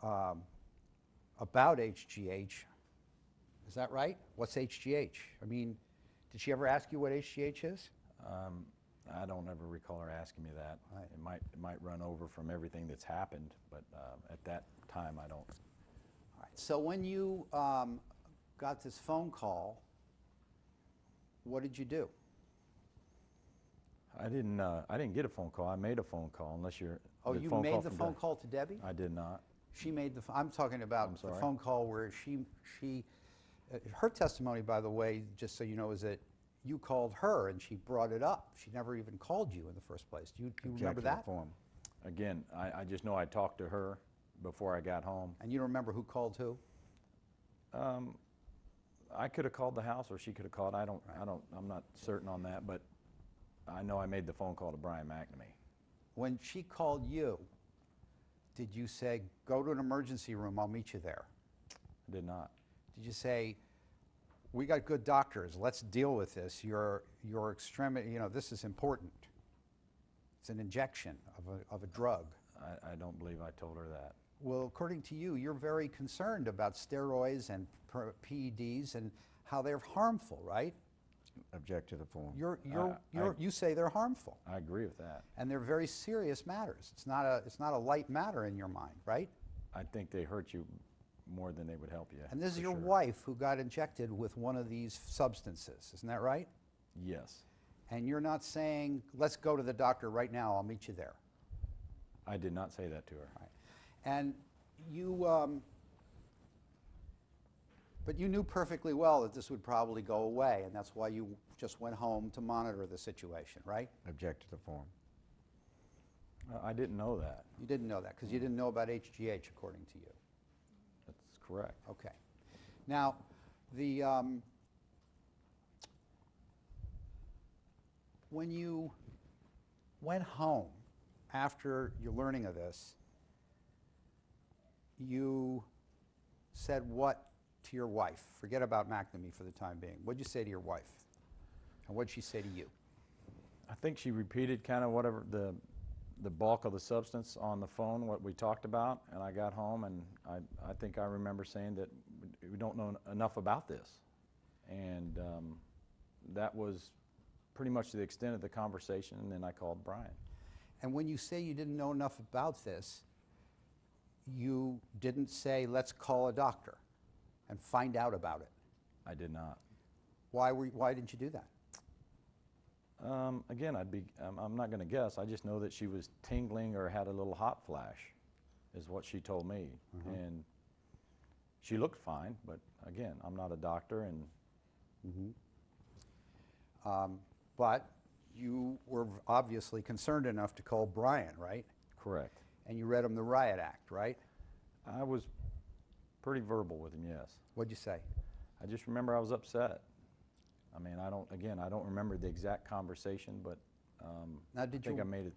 S2: about HGH. Is that right? What's HGH? I mean, did she ever ask you what HGH is?
S3: I don't ever recall her asking me that.
S2: Right.
S3: It might run over from everything that's happened, but at that time I don't.
S2: All right. So when you got this phone call, what did you do?
S3: I didn't get a phone call. I made a phone call. Unless you're.
S2: Oh, you made the phone call to Debbie?
S3: I did not.
S2: She made the. I'm talking about
S3: I'm
S2: the
S3: sorry?
S2: phone call where her testimony, by the way, just so you know, is that you called her and she brought it up. She never even called you in the first place. Do you remember
S3: Object to the
S2: that?
S3: form. Again, I just know I talked to her before I got home.
S2: And you don't remember who called who?
S3: I could have called the house, or she could have called. I'm not certain on that, but I know I made the phone call to Brian McNamee.
S2: When she called you, did you say, go to an emergency room, I'll meet you there?
S3: I did not.
S2: Did you say, we got good doctors, let's deal with this, your extremity, you know, this is important. It's an injection of a drug.
S3: I don't believe I told her that.
S2: Well, according to you, you're very concerned about steroids and PEDs and how they're harmful, right?
S4: Object to the form.
S2: You say they're harmful.
S3: I agree with that.
S2: And they're very serious matters. It's not a light matter in your mind, right?
S3: I think they hurt you more than they would help you.
S2: And this is
S3: for
S2: your
S3: sure.
S2: wife who got injected with one of these substances, isn't that right?
S3: Yes.
S2: And you're not saying, let's go to the doctor right now, I'll meet you there.
S3: I did not say that to her.
S2: Right. And you, but you knew perfectly well that this would probably go away, and that's why you just went home to monitor the situation, right?
S4: Object to the form.
S3: I didn't know that.
S2: You didn't know that because you didn't know about HGH, according to you.
S3: That's correct.
S2: Okay. Now, the when you went home after your learning of this, you said what to your wife? Forget about McNamee for the time being. What did you say to your wife? And what did she say to you?
S3: I think she repeated kind of whatever the bulk of the substance on the phone, what we talked about, and I got home and I think I remember saying that we don't know enough about this. And that was pretty much the extent of the conversation, and then I called Brian.
S2: And when you say you didn't know enough about this, you didn't say, let's call a doctor and find out about it.
S3: I did not.
S2: Why didn't you do that?
S3: Again, I'm not going to guess. I just know that she was tingling or had a little hot flash, is what she told me. And she looked fine, but again, I'm not a doctor. And
S2: But you were obviously concerned enough to call Brian, right?
S3: correct.
S2: And you read him the Riot Act, right?
S3: I was pretty verbal with him, yes.
S2: What'd you say?
S3: I just remember I was upset. I mean, I don't remember the exact conversation, but
S2: Now,
S3: I
S2: did
S3: think
S2: you?
S3: I made a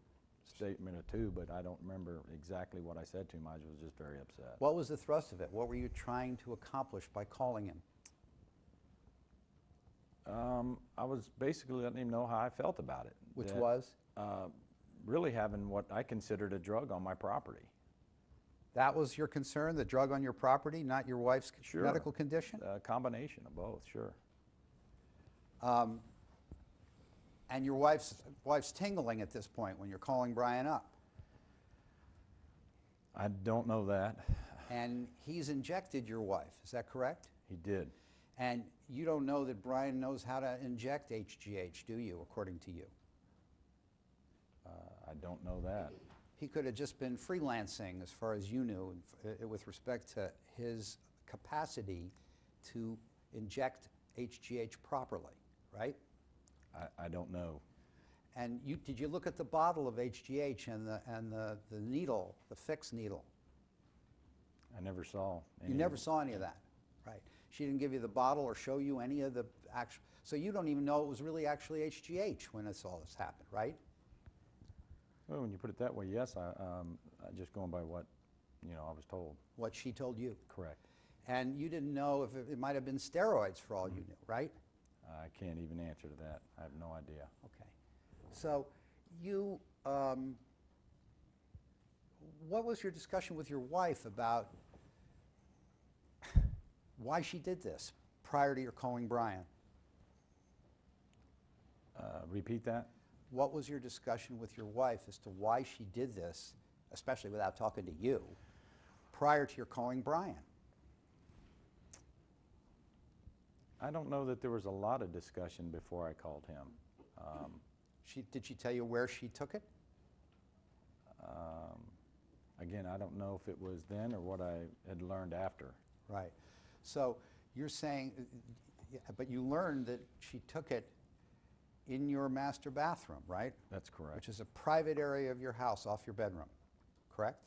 S3: statement or two, but I don't remember exactly what I said to him. I was just very upset.
S2: What was the thrust of it? What were you trying to accomplish by calling him?
S3: I was basically letting him know how I felt about it.
S2: Which
S3: that,
S2: was?
S3: really having what I considered a drug on my property.
S2: That was your concern, the drug on your property, not your wife's
S3: Sure.
S2: medical condition?
S3: A combination of both, sure.
S2: And your wife's tingling at this point when you're calling Brian up.
S3: I don't know that.
S2: And he's injected your wife, is that correct?
S3: He did.
S2: And you don't know that Brian knows how to inject HGH, do you, according to you?
S3: I don't know that.
S2: He could have just been freelancing, as far as you knew, with respect to his capacity to inject HGH properly, right?
S3: I don't know.
S2: And did you look at the bottle of HGH and the needle, the fixed needle?
S3: I never saw any.
S2: You never saw any of that, right? She didn't give you the bottle or show you any of the actual, so you don't even know it was really actually HGH when all this happened, right?
S3: Well, when you put it that way, yes, just going by what, I was told.
S2: What she told you.
S3: Correct.
S2: And you didn't know if it might have been steroids for all you knew, right?
S3: I can't even answer to that. I have no idea.
S2: Okay. So you, what was your discussion with your wife about why she did this prior to your calling Brian?
S3: Repeat that?
S2: What was your discussion with your wife as to why she did this, especially without talking to you, prior to your calling Brian?
S3: I don't know that there was a lot of discussion before I called him.
S2: Did she tell you where she took it?
S3: Again, I don't know if it was then or what I had learned after.
S2: Right. So you're saying, but you learned that she took it in your master bathroom, right?
S3: That's correct.
S2: Which is a private area of your house off your bedroom, correct?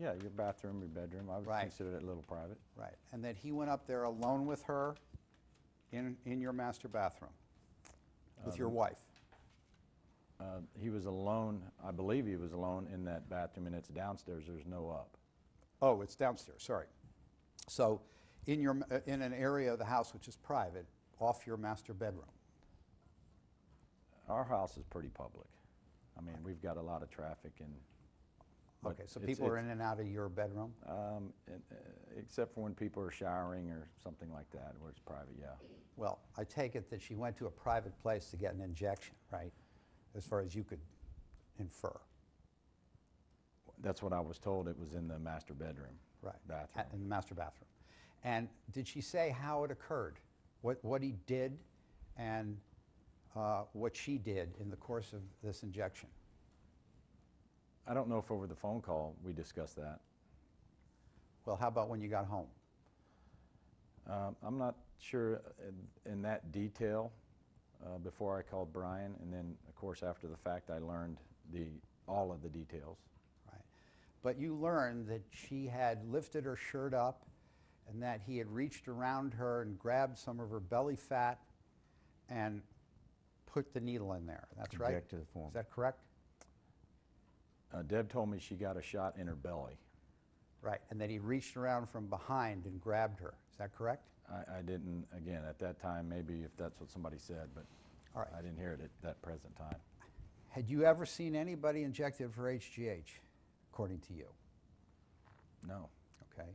S3: Yeah, your bathroom, your bedroom. I would
S2: Right.
S3: consider it a little private.
S2: Right. And that he went up there alone with her in your master bathroom with your wife.
S3: He was alone, I believe he was alone in that bathroom, and it's downstairs. There's no up.
S2: Oh, it's downstairs, sorry. So in an area of the house which is private, off your master bedroom.
S3: Our house is pretty public. I mean, we've got a lot of traffic and. but
S2: Okay, so
S3: it's-
S2: people are
S3: it's-
S2: in and out of your bedroom?
S3: Except for when people are showering or something like that, where it's private, yeah.
S2: Well, I take it that she went to a private place to get an injection, right? As far as you could infer.
S3: That's what I was told. It was in the master bedroom.
S2: Right.
S3: Bathroom.
S2: In the master bathroom. And did she say how it occurred? What he did and what she did in the course of this injection?
S3: I don't know if over the phone call we discussed that.
S2: Well, how about when you got home?
S3: I'm not sure in that detail before I called Brian, and then, of course, after the fact, I learned all of the details.
S2: Right. But you learned that she had lifted her shirt up and that he had reached around her and grabbed some of her belly fat and put the needle in there. That's right?
S4: Injected the form.
S2: Is that correct?
S3: Deb told me she got a shot in her belly.
S2: Right. And that he reached around from behind and grabbed her. Is that correct?
S3: I didn't, again, at that time, maybe if that's what somebody said, but
S2: All right.
S3: I didn't hear it at that present time.
S2: Had you ever seen anybody injected for HGH, according to you?
S3: No.
S2: Okay.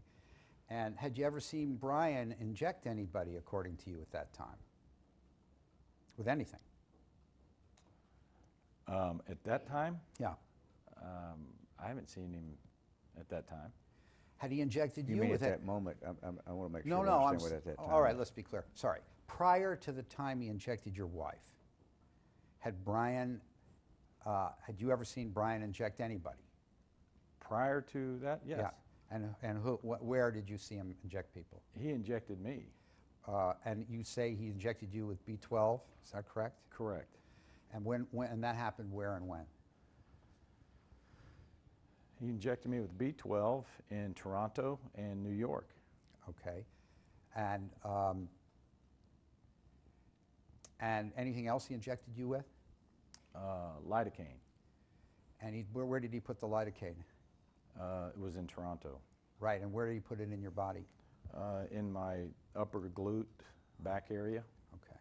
S2: And had you ever seen Brian inject anybody, according to you, at that time? With anything?
S3: At that time,
S2: Yeah.
S3: I haven't seen him at that time.
S2: Had he injected
S4: You
S2: you
S4: mean
S2: with
S4: at
S2: it?
S4: that moment? I want to make
S2: No,
S4: sure
S2: no,
S4: I
S2: I'm
S4: understand what at that time.
S2: all right, let's be clear. Sorry. Prior to the time he injected your wife, had you ever seen Brian inject anybody?
S3: Prior to that, yes.
S2: Yeah. And where did you see him inject people?
S3: He injected me.
S2: And you say he injected you with B12, is that correct?
S3: Correct.
S2: And and that happened where and when?
S3: He injected me with B12 in Toronto and New York.
S2: Okay. And anything else he injected you with?
S3: Lidocaine.
S2: And where did he put the lidocaine?
S3: It was in Toronto.
S2: Right, and where did he put it in your body?
S3: In my upper glute back area.
S2: Okay.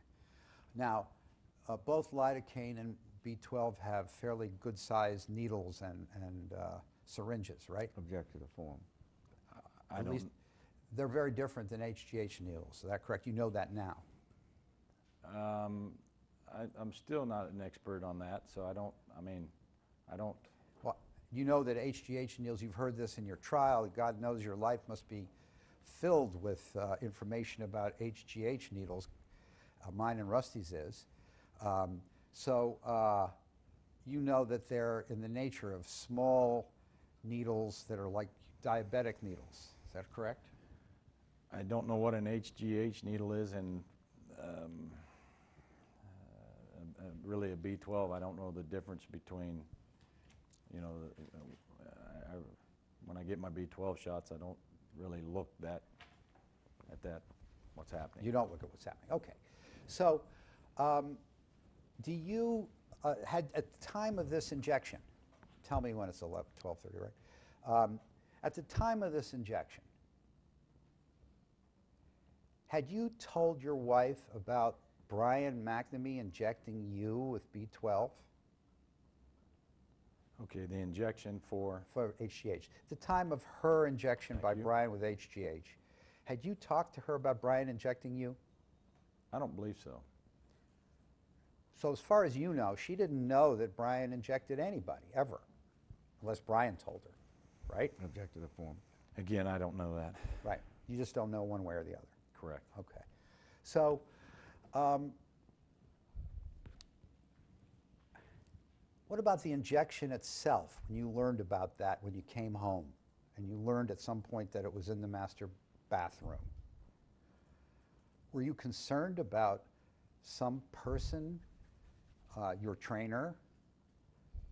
S2: Now, both lidocaine and B12 have fairly good-sized needles and syringes, right?
S4: Object to the form.
S2: At least they're very different than HGH needles. Is that correct? You know that now.
S3: I'm still not an expert on that, so I don't.
S2: Well, you know that HGH needles, you've heard this in your trial. God knows your life must be filled with information about HGH needles. Mine and Rusty's is. You know that they're in the nature of small needles that are like diabetic needles. Is that correct?
S3: I don't know what an HGH needle is, and really a B12. I don't know the difference between, when I get my B12 shots, I don't really look that at that, what's happening.
S2: You don't look at what's happening. Okay. So, do you, had at the time of this injection, tell me when it's 12:30, right? At the time of this injection, had you told your wife about Brian McNamee injecting you with B12
S3: Okay, the injection for,
S2: for HGH? At the time of her injection
S3: Thank
S2: by
S3: you.
S2: Brian with HGH, had you talked to her about Brian injecting you?
S3: I don't believe so.
S2: So as far as you know, she didn't know that Brian injected anybody, ever, unless Brian told her, right?
S4: Object to the form.
S3: Again, I don't know that.
S2: Right. You just don't know one way or the other.
S3: Correct.
S2: Okay. So, what about the injection itself, when you learned about that when you came home, and you learned at some point that it was in the master bathroom? Were you concerned about some person, your trainer,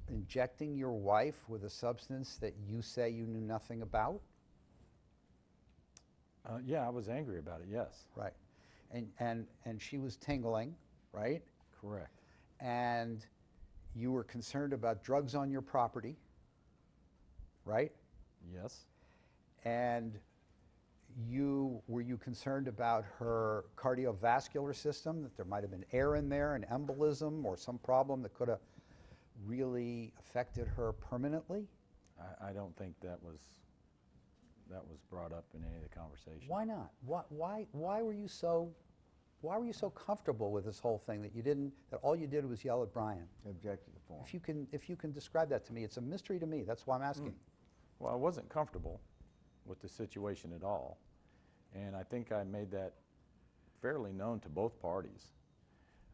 S2: injecting your wife with a substance that you say you knew nothing about?
S3: Yeah, I was angry about it, yes.
S2: Right. And she was tingling, right?
S3: Correct.
S2: And you were concerned about drugs on your property, right?
S3: Yes.
S2: And were you concerned about her cardiovascular system, that there might have been air in there, an embolism, or some problem that could have really affected her permanently?
S3: I don't think that was brought up in any of the conversation.
S2: Why not? Why were you so comfortable with this whole thing that all you did was yell at Brian?
S4: Object to the form.
S2: If you can describe that to me, it's a mystery to me. That's why I'm asking.
S3: Well, I wasn't comfortable with the situation at all, and I think I made that fairly known to both parties.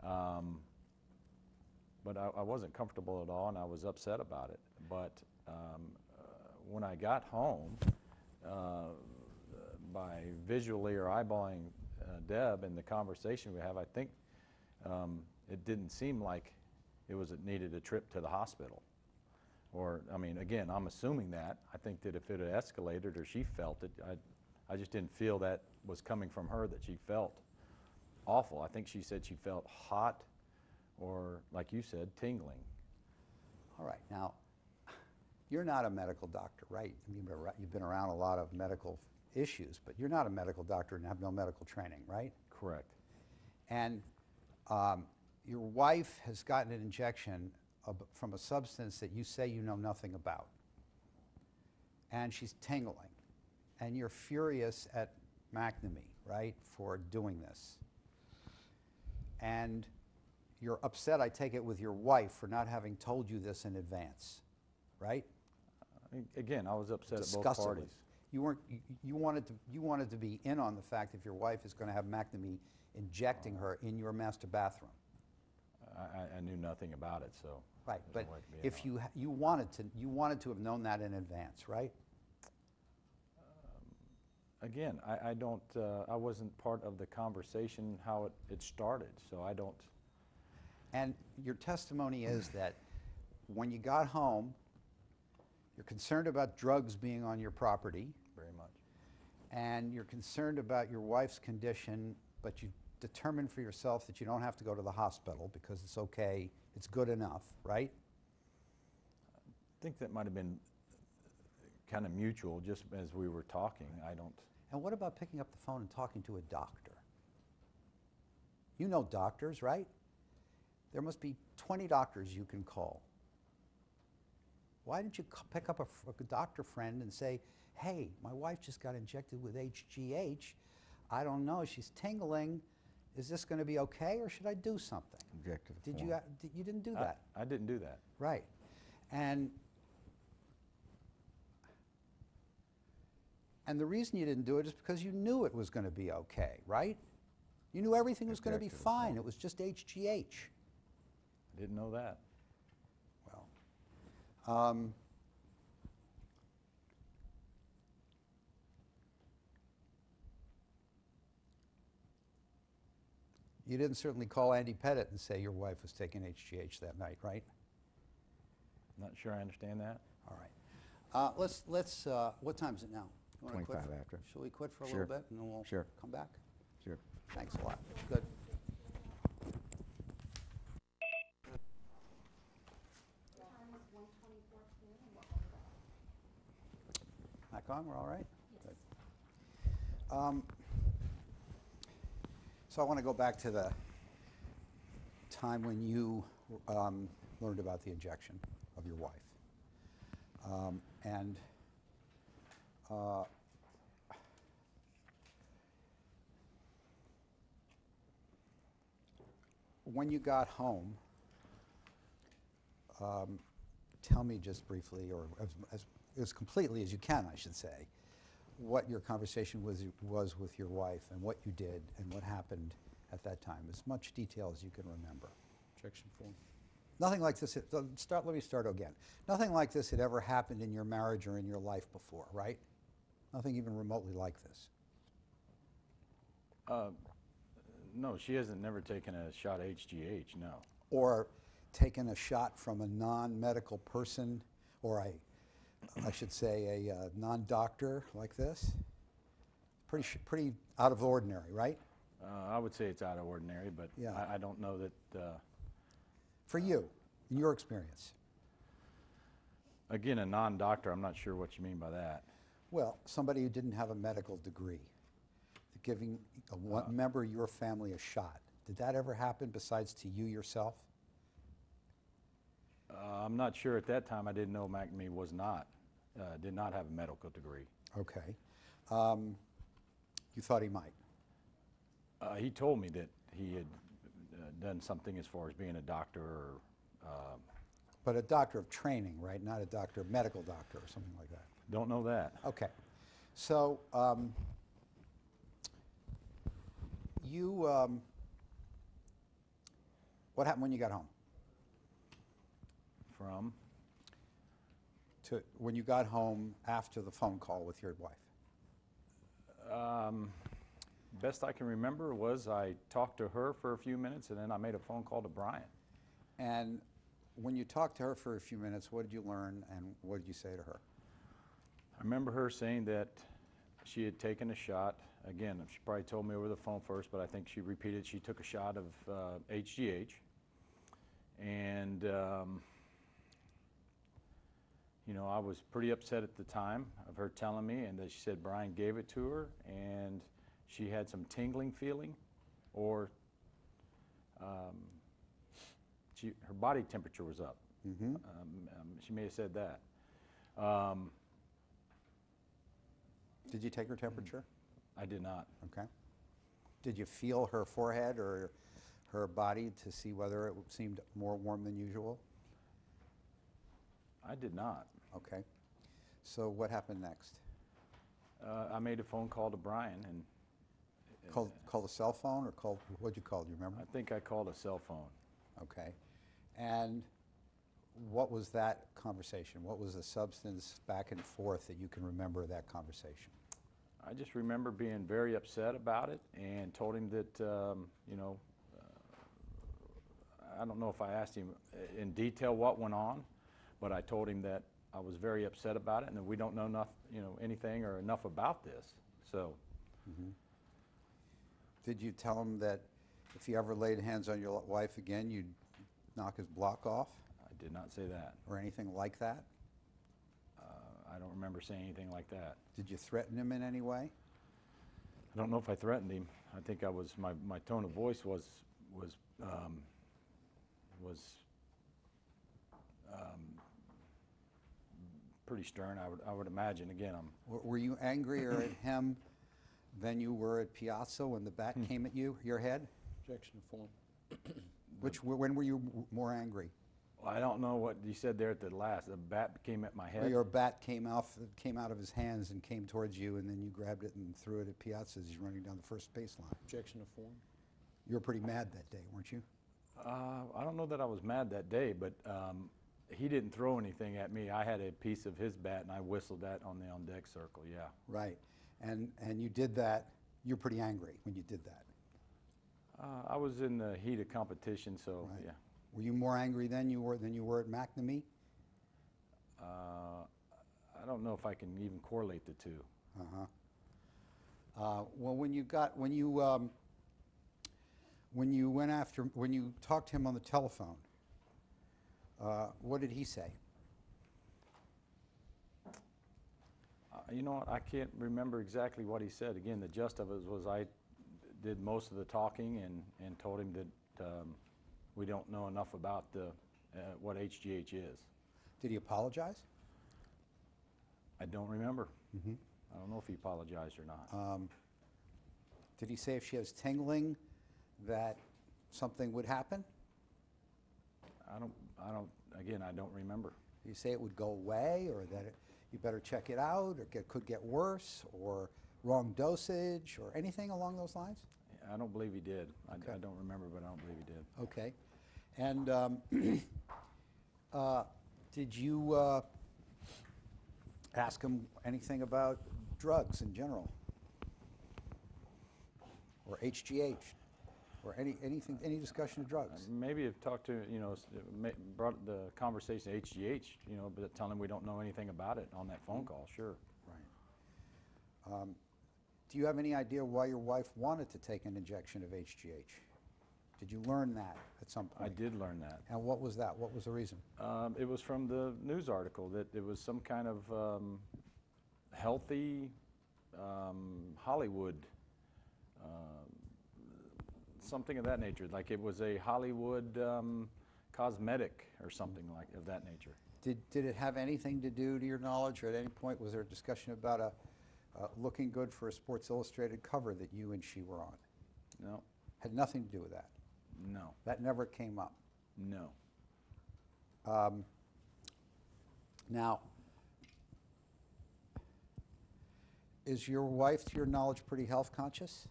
S3: But I wasn't comfortable at all, and I was upset about it. But when I got home, by visually or eyeballing Deb and the conversation we have, I think it didn't seem like it needed a trip to the hospital. Or, I mean, again, I'm assuming that. I think that if it had escalated or she felt it, I just didn't feel that was coming from her, that she felt awful. I think she said she felt hot or, like you said, tingling.
S2: All right. Now, you're not a medical doctor, right? I mean, you've been around a lot of medical issues, but you're not a medical doctor and have no medical training, right?
S3: Correct.
S2: And your wife has gotten an injection from a substance that you say you know nothing about. And she's tingling. And you're furious at McNamee, right, for doing this. And you're upset, I take it, with your wife for not having told you this in advance, right?
S3: Again, I was upset at both
S2: Disgustingly.
S3: parties.
S2: You wanted to be in on the fact if your wife is going to have McNamee injecting her in your master bathroom.
S3: I knew nothing about it, so.
S2: Right,
S3: there's
S2: but
S3: no way to be in
S2: if
S3: on it.
S2: you wanted to have known that in advance, right?
S3: Again, I wasn't part of the conversation how it started, so I don't.
S2: And your testimony is that when you got home, you're concerned about drugs being on your property,
S3: Very much.
S2: and you're concerned about your wife's condition, but you determined for yourself that you don't have to go to the hospital because it's okay, it's good enough, right?
S3: I think that might have been kind of mutual, just as we were talking. I don't.
S2: And what about picking up the phone and talking to a doctor? You know doctors, right? There must be 20 doctors you can call. Why didn't you pick up a doctor friend and say, hey, my wife just got injected with HGH. I don't know, she's tingling. Is this going to be okay, or should I do something?
S4: Object to the
S2: Did
S4: form.
S2: you didn't do that?
S3: I didn't do that.
S2: Right. And the reason you didn't do it is because you knew it was going to be okay, right? You knew everything was going to be
S4: Object to the
S2: fine.
S4: form.
S2: It was just HGH.
S3: I didn't know that.
S2: Well, you didn't certainly call Andy Pettit and say your wife was taking HGH that night, right?
S3: Not sure I understand that.
S2: All right. Let's what time is it now? You wanna quit
S4: 25 after.
S2: Shall we quit for a
S4: Sure.
S2: little bit, and then we'll
S4: Sure.
S2: come back?
S4: Sure.
S2: Thanks a lot. Good.
S1: The time is 1:24 p.m. and we'll hold it up.
S2: Back on, we're all right?
S1: Yes.
S2: Good. So I want to go back to the time when you learned about the injection of your wife. And when you got home, tell me just briefly, or as completely as you can, I should say, what your conversation was with your wife and what you did and what happened at that time, as much detail as you can remember.
S5: Objection form.
S2: Nothing like this, let me start again. Nothing like this had ever happened in your marriage or in your life before, right? Nothing even remotely like this.
S3: No, she hasn't never taken a shot of HGH, no.
S2: Or taken a shot from a non-medical person, or I should say a non-doctor like this. Pretty out of the ordinary, right?
S3: I would say it's out of ordinary, but
S2: Yeah.
S3: I don't know that,
S2: For you, in your experience.
S3: again, a non-doctor, I'm not sure what you mean by that.
S2: Well, somebody who didn't have a medical degree, giving a member of your family a shot. Did that ever happen besides to you yourself?
S3: I'm not sure at that time. I didn't know McNamee did not have a medical degree.
S2: Okay. You thought he might?
S3: He told me that he had done something as far as being a doctor or
S2: But a doctor of training, right? Not a medical doctor or something like that.
S3: don't know that.
S2: Okay. So, what happened when you got home?
S3: From,
S2: When you got home after the phone call with your wife?
S3: best I can remember was I talked to her for a few minutes and then I made a phone call to Brian.
S2: And when you talked to her for a few minutes, what did you learn and what did you say to her?
S3: I remember her saying that she had taken a shot. Again, she probably told me over the phone first, but I think she repeated she took a shot of HGH. And, you know, I was pretty upset at the time of her telling me, and that she said Brian gave it to her, and she had some tingling feeling, or her body temperature was up.
S2: Mm-hmm.
S3: She may have said that.
S2: Did you take her temperature?
S3: I did not.
S2: Okay. Did you feel her forehead or her body to see whether it seemed more warm than usual?
S3: I did not.
S2: Okay. So what happened next?
S3: I made a phone call to Brian, and
S2: Called a cell phone or what'd you call? Do you remember?
S3: I think I called a cell phone.
S2: Okay. And what was that conversation? What was the substance back and forth that you can remember of that conversation?
S3: I just remember being very upset about it and told him that, you know, I don't know if I asked him in detail what went on, but I told him that I was very upset about it and that we don't know anything or enough about this. So.
S2: Mm-hmm. Did you tell him that if he ever laid hands on your wife again, you'd knock his block off?
S3: I did not say that.
S2: Or anything like that?
S3: I don't remember saying anything like that.
S2: Did you threaten him in any way?
S3: I don't know if I threatened him. I think my tone of voice was pretty stern. I would imagine. Again,
S2: Were you angrier at him than you were at Piazza when the bat came at your head?
S5: Objection form.
S2: When were you more angry?
S3: I don't know what you said there at the last. The bat came at my head.
S2: Your bat came out of his hands and came towards you, and then you grabbed it and threw it at Piazza as he's running down the first baseline.
S5: Objection to form.
S2: You were pretty mad that day, weren't you?
S3: I don't know that I was mad that day, but he didn't throw anything at me. I had a piece of his bat, and I whistled that on the on-deck circle, yeah.
S2: Right. And you did that. You're pretty angry when you did that.
S3: I was in the heat of competition, so,
S2: Right.
S3: yeah.
S2: Were you more angry than you were at McNamee?
S3: I don't know if I can even correlate the two.
S2: Uh-huh. Well, when you talked to him on the telephone, what did he say?
S3: You know what, I can't remember exactly what he said. Again, the gist of it was I did most of the talking and told him that we don't know enough about what HGH is.
S2: Did he apologize?
S3: I don't remember.
S2: Mm-hmm.
S3: I don't know if he apologized or not.
S2: Did he say if she has tingling that something would happen?
S3: Again, I don't remember.
S2: Did he say it would go away, or that you better check it out, or could get worse, or wrong dosage, or anything along those lines?
S3: I don't believe he did.
S2: Okay.
S3: I don't remember, but I don't believe he did.
S2: Okay. And did you ask him anything about drugs in general? Or HGH? Or any discussion of drugs?
S3: Maybe have talked to, brought the conversation to HGH, but telling him we don't know anything about it on that phone call, sure.
S2: Right. Do you have any idea why your wife wanted to take an injection of HGH? Did you learn that at some point?
S3: I did learn that.
S2: And what was that? What was the reason?
S3: It was from the news article that it was some kind of healthy Hollywood, something of that nature. Like it was a Hollywood cosmetic or something like of that nature.
S2: Did it have anything to do, to your knowledge, or at any point was there a discussion about looking good for a Sports Illustrated cover that you and she were on?
S3: No.
S2: Had nothing to do with that?
S3: No.
S2: That never came up?
S3: No.
S2: Now, is your wife, to your knowledge, pretty health conscious?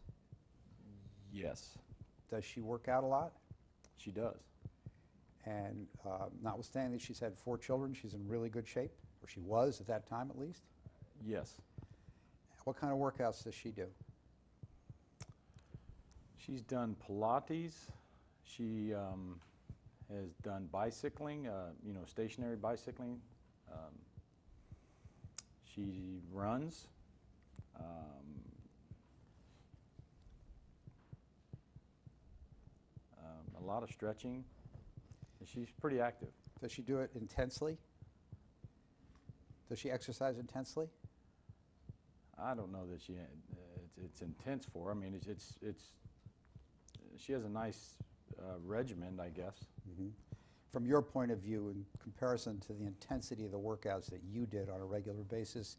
S3: Yes,
S2: Does she work out a lot?
S3: she does.
S2: And notwithstanding that she's had 4 children, she's in really good shape, or she was at that time at least?
S3: Yes.
S2: What kind of workouts does she do?
S3: She's done Pilates. She has done bicycling, stationary bicycling. She runs. A lot of stretching. She's pretty active.
S2: Does she do it intensely? Does she exercise intensely?
S3: I don't know that it's intense for her. I mean, she has a nice regimen, I guess.
S2: Mm-hmm. From your point of view, in comparison to the intensity of the workouts that you did on a regular basis,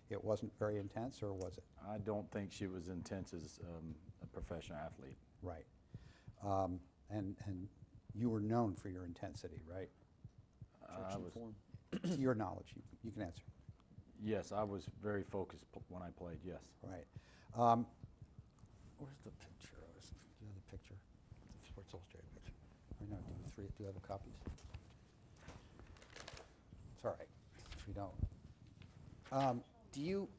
S2: it wasn't very intense, or was it?
S3: I don't think she was intense as a professional athlete.
S2: Right. And you were known for your intensity, right?
S5: Objection form.
S2: To your knowledge, you can answer.
S3: Yes, I was very focused when I played, yes.
S2: Right. Where's the picture? Do you have the picture? The Sports Illustrated picture. Or no, do you have the copies? It's all right if you don't. Do you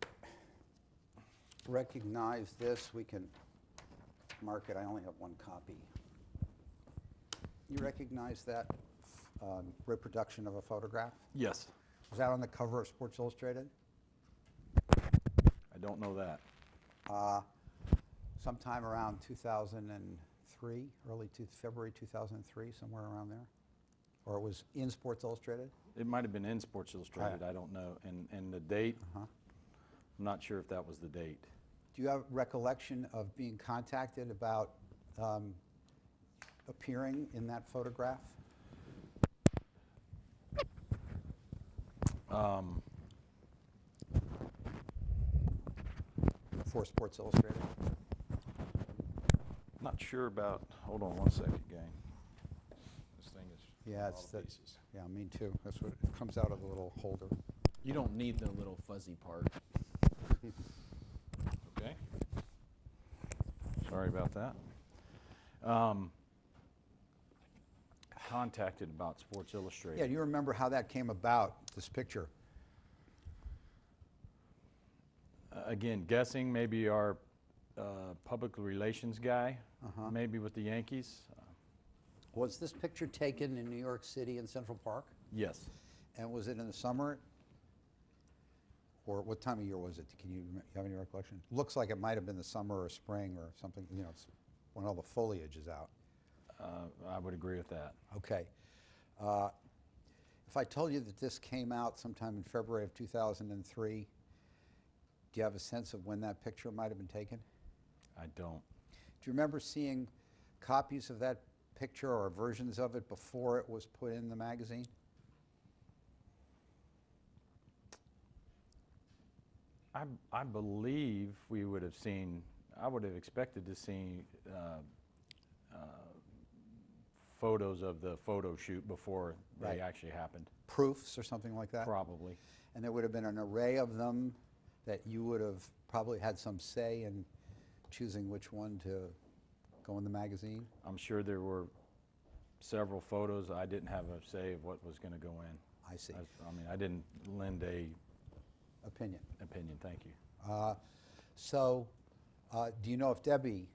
S2: recognize this? We can mark it. I only have 1 copy. You recognize that reproduction of a photograph?
S3: Yes.
S2: Was that on the cover of Sports Illustrated?
S3: I don't know that.
S2: Sometime around 2003, February 2003, somewhere around there? Or it was in Sports Illustrated?
S3: It might have been in Sports Illustrated,
S2: Right.
S3: I don't know. And the date,
S2: Uh-huh.
S3: I'm not sure if that was the date.
S2: Do you have recollection of being contacted about appearing in that photograph? For Sports Illustrated?
S3: Not sure about, hold on one second, gang. This thing is
S2: Yeah,
S3: all
S2: it's the,
S3: pieces.
S2: yeah, me too. That's what it comes out of the little holder.
S5: You don't need the little fuzzy part.
S3: Okay. Sorry about that. Contacted about Sports Illustrated.
S2: Yeah, do you remember how that came about, this picture?
S3: Again, guessing maybe our public relations guy,
S2: Uh-huh.
S3: maybe with the Yankees.
S2: Was this picture taken in New York City in Central Park?
S3: Yes.
S2: And was it in the summer? Or what time of year was it? Can you have any recollection? Looks like it might have been the summer or spring or something, you know, it's when all the foliage is out.
S3: I would agree with that.
S2: Okay. If I told you that this came out sometime in February of 2003, do you have a sense of when that picture might have been taken?
S3: I don't.
S2: Do you remember seeing copies of that picture or versions of it before it was put in the magazine?
S3: I believe we would have seen, I would have expected to see photos of the photo shoot before
S2: Right.
S3: they actually happened.
S2: Proofs or something like that?
S3: Probably.
S2: And there would have been an array of them that you would have probably had some say in choosing which one to go in the magazine?
S3: I'm sure there were several photos. I didn't have a say of what was going to go in.
S2: I see.
S3: I mean, I didn't lend a
S2: Opinion.
S3: opinion. Thank you.
S2: Do you know if Debbie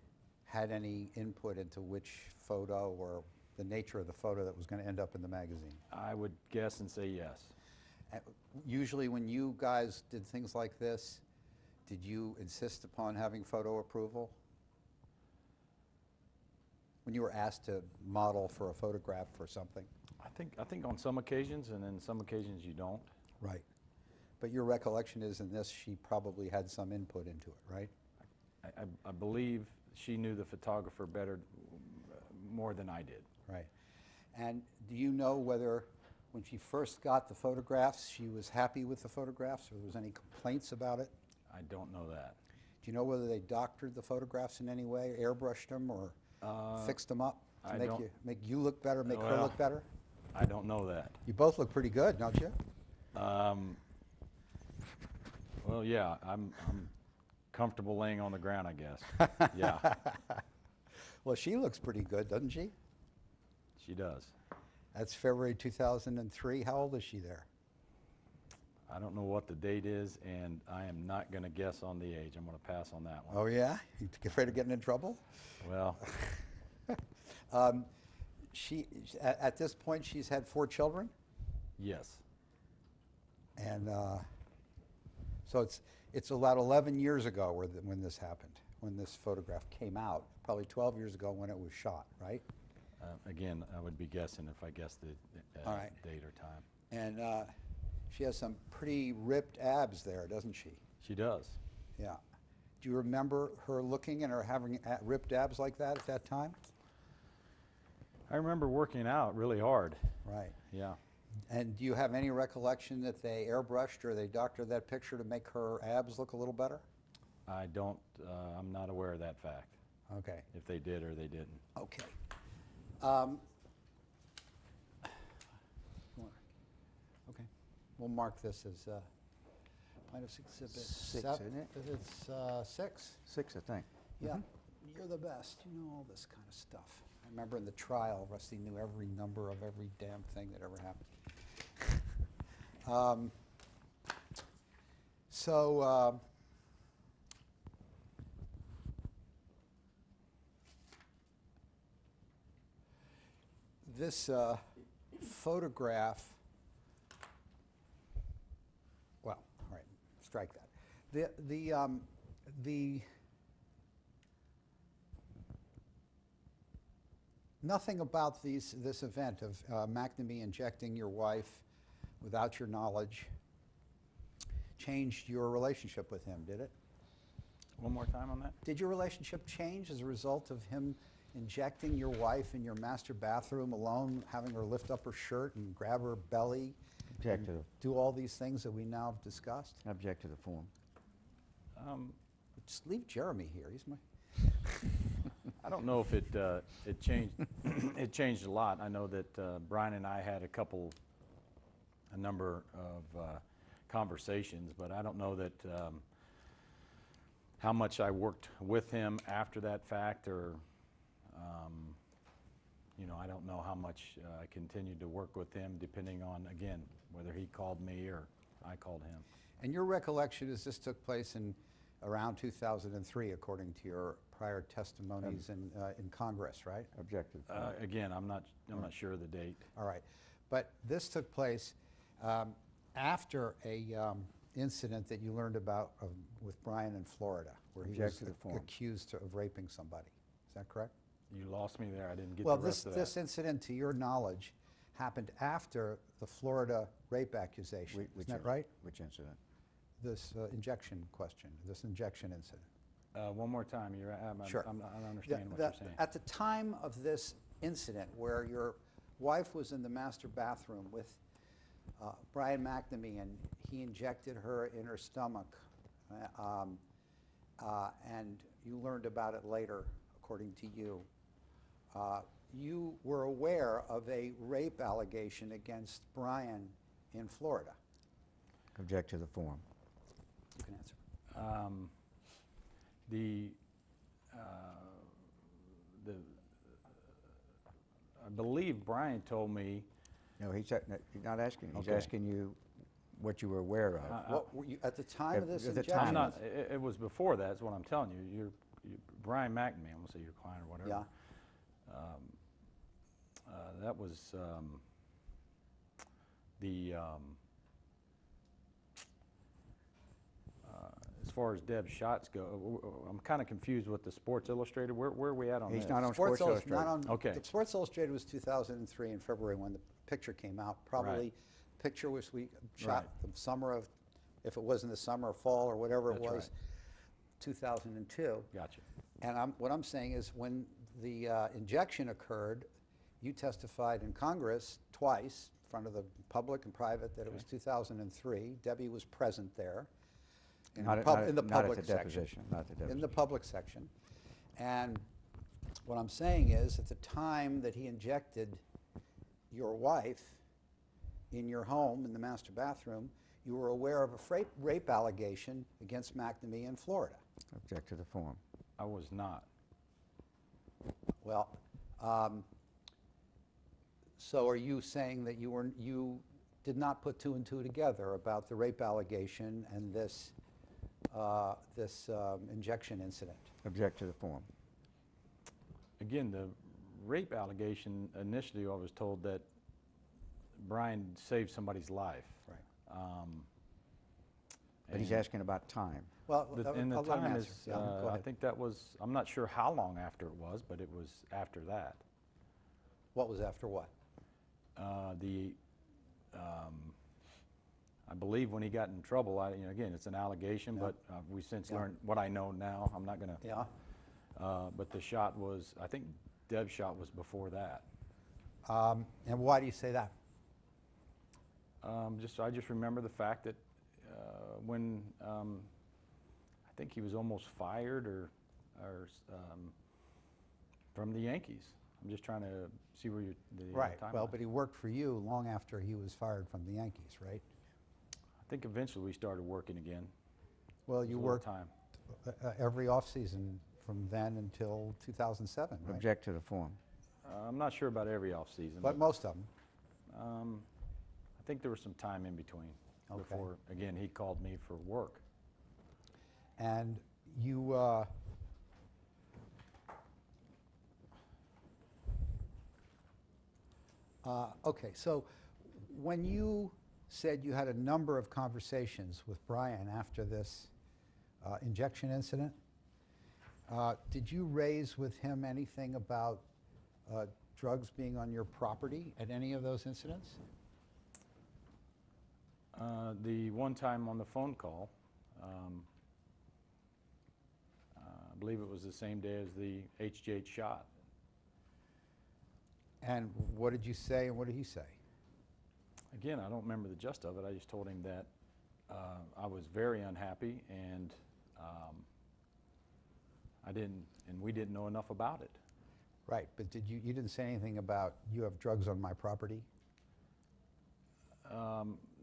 S2: had any input into which photo or the nature of the photo that was going to end up in the magazine?
S3: I would guess and say yes.
S2: Usually when you guys did things like this, did you insist upon having photo approval? When you were asked to model for a photograph for something?
S3: I think on some occasions, and then some occasions you don't.
S2: Right. But your recollection is in this, she probably had some input into it, right?
S3: I believe she knew the photographer better, more than I did.
S2: Right. And do you know whether when she first got the photographs, she was happy with the photographs, or there was any complaints about it?
S3: I don't know that.
S2: Do you know whether they doctored the photographs in any way, airbrushed them, or fixed them up to
S3: I
S2: make
S3: don't-
S2: you look better, make her
S3: Well,
S2: look better?
S3: I don't know that.
S2: You both look pretty good, don't you?
S3: Well, yeah, I'm comfortable laying on the ground, I guess. Yeah,
S2: Well, she looks pretty good, doesn't she?
S3: she does.
S2: That's February 2003. How old is she there?
S3: I don't know what the date is, and I am not going to guess on the age. I'm going to pass on that one.
S2: Oh, yeah? You afraid of getting in trouble?
S3: Well,
S2: At this point, she's had 4 children?
S3: yes.
S2: And so it's about 11 years ago when this happened, when this photograph came out, probably 12 years ago when it was shot, right?
S3: Again, I would be guessing if I guessed the
S2: All right.
S3: date or time.
S2: And she has some pretty ripped abs there, doesn't she?
S3: She does.
S2: Yeah. Do you remember her looking and her having ripped abs like that at that time?
S3: I remember working out really hard.
S2: Right.
S3: Yeah.
S2: And do you have any recollection that they airbrushed or they doctored that picture to make her abs look a little better?
S3: I don't, I'm not aware of that fact,
S2: Okay.
S3: if they did or they didn't.
S2: Okay. Okay. We'll mark this as plaintiff's exhibit
S4: 6,
S2: seven.
S4: isn't it?
S2: It's 6.
S4: 6, I think.
S2: Yeah. You're the best. You know all this kind of stuff. I remember in the trial, Rusty knew every number of every damn thing that ever happened. This photograph, well, all right, strike that. Nothing about this event of McNamee injecting your wife without your knowledge changed your relationship with him, did it?
S3: One more time on that?
S2: Did your relationship change as a result of him injecting your wife in your master bathroom alone, having her lift up her shirt and grab her belly,
S4: Object to
S2: and do all these things that we now have discussed?
S4: object to the form.
S2: Just leave Jeremy here. He's my...
S3: I don't know if it changed. It changed a lot. I know that Brian and I had a number of conversations, but I don't know that how much I worked with him after that fact, or I don't know how much I continued to work with him, depending on, again, whether he called me or I called him.
S2: And your recollection is this took place in around 2003, according to your prior testimonies in Congress, right?
S4: Object to the form.
S3: Again, I'm not sure of the date.
S2: All right. But this took place after a incident that you learned about with Brian in Florida, where he
S4: Object
S2: was
S4: to the form.
S2: accused of raping somebody. Is that correct?
S3: You lost me there. I didn't get
S2: Well,
S3: the rest of that.
S2: this incident, to your knowledge, happened after the Florida rape accusation. Isn't that right?
S4: Which incident?
S2: This injection question, this injection incident.
S3: One more time.
S2: Sure.
S3: I don't understand what you're saying.
S2: At the time of this incident, where your wife was in the master bathroom with Brian McNamee, and he injected her in her stomach, and you learned about it later, according to you, you were aware of a rape allegation against Brian in Florida.
S4: Object to the form.
S2: You can answer.
S3: I believe Brian told me.
S4: No, he's not asking. He's
S3: Okay.
S4: asking you what you were aware of.
S2: What were you, at the time of this
S4: At the
S2: injection?
S4: time.
S3: I'm not. It was before that. Is what I'm telling you. Brian McNamee. I'm gonna say your client or whatever.
S2: Yeah.
S3: That was as far as Deb's shots go, I'm kind of confused with the Sports Illustrated. Where are we at on
S4: He's
S3: this?
S4: not on Sports Illustrated.
S2: Not on,
S3: Okay.
S2: The Sports Illustrated was 2003 in February when the picture came out. Probably picture was we shot
S3: Right.
S2: the summer of, if it was in the summer or fall or whatever it
S3: That's
S2: was, 2002.
S3: Gotcha.
S2: And what I'm saying is when the injection occurred, you testified in Congress twice, in front of the public and private, that it was 2003. Debbie was present there in the public
S4: not at the
S2: section.
S4: deposition. Not at the deposition.
S2: In the public section. And what I'm saying is, at the time that he injected your wife in your home, in the master bathroom, you were aware of a rape allegation against McNamee in Florida.
S4: Object to the form.
S3: I was not.
S2: Well, so are you saying that you did not put two and two together about the rape allegation and this injection incident?
S4: Object to the form.
S3: Again, the rape allegation, initially I was told that Brian saved somebody's life.
S2: Right.
S4: But he's
S3: and
S4: asking about time.
S2: Well,
S3: and the
S2: I'll let him
S3: time
S2: answer.
S3: is,
S2: Yeah, go
S3: I
S2: ahead.
S3: think that was, I'm not sure how long after it was, but it was after that.
S2: What was after what?
S3: I believe when he got in trouble, again, it's an allegation,
S2: Yeah.
S3: but we since
S2: Yeah.
S3: learned what I know now. I'm not going to.
S2: Yeah.
S3: But the shot was, I think Deb's shot was before that.
S2: And why do you say that?
S3: I just remember the fact that when I think he was almost fired or from the Yankees. I'm just trying to see where the
S2: Right.
S3: time
S2: Well,
S3: was.
S2: but he worked for you long after he was fired from the Yankees, right?
S3: I think eventually we started working again.
S2: Well,
S3: It was
S2: you
S3: a little
S2: worked
S3: time.
S2: every offseason from then until 2007, right?
S4: Object to the form.
S3: I'm not sure about every off season,
S2: But most of them.
S3: I think there was some time in between
S2: Okay.
S3: before, again, he called me for work.
S2: And you, okay, so when you said you had a number of conversations with Brian after this injection incident, did you raise with him anything about drugs being on your property at any of those incidents?
S3: The one time on the phone call, I believe it was the same day as the HGH shot.
S2: And what did you say and what did he say?
S3: Again, I don't remember the gist of it. I just told him that I was very unhappy and we didn't know enough about it.
S2: Right, but you didn't say anything about you have drugs on my property?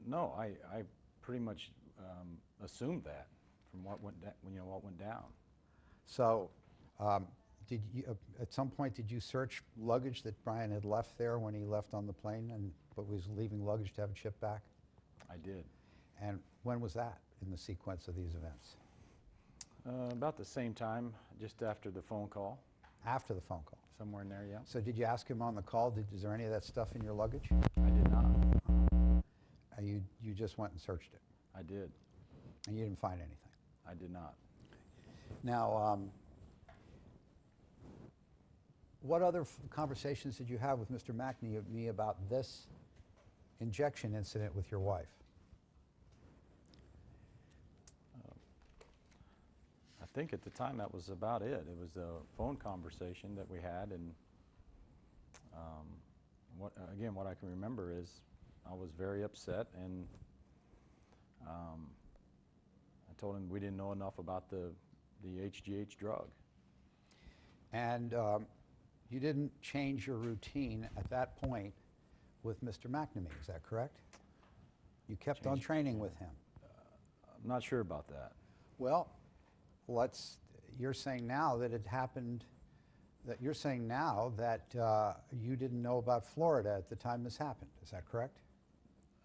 S3: No, I pretty much assumed that from what went down.
S2: So, did you, at some point, did you search luggage that Brian had left there when he left on the plane but was leaving luggage to have it shipped back?
S3: I did.
S2: And when was that in the sequence of these events?
S3: About the same time, just after the phone call,
S2: After the phone call.
S3: somewhere in there, yeah.
S2: So did you ask him on the call, is there any of that stuff in your luggage?
S3: I did not.
S2: You just went and searched it?
S3: I did.
S2: And you didn't find anything.
S3: I did not.
S2: Now, what other conversations did you have with Mr. McNamee about this injection incident with your wife?
S3: I think at the time that was about it. It was a phone conversation that we had, and what I can remember is I was very upset, and I told him we didn't know enough about the HGH drug.
S2: And you didn't change your routine at that point with Mr. McNamee, is that correct? You kept on training with him.
S3: I'm not sure about that.
S2: Well, you're saying now that it happened, that you're saying now that you didn't know about Florida at the time this happened, is that correct?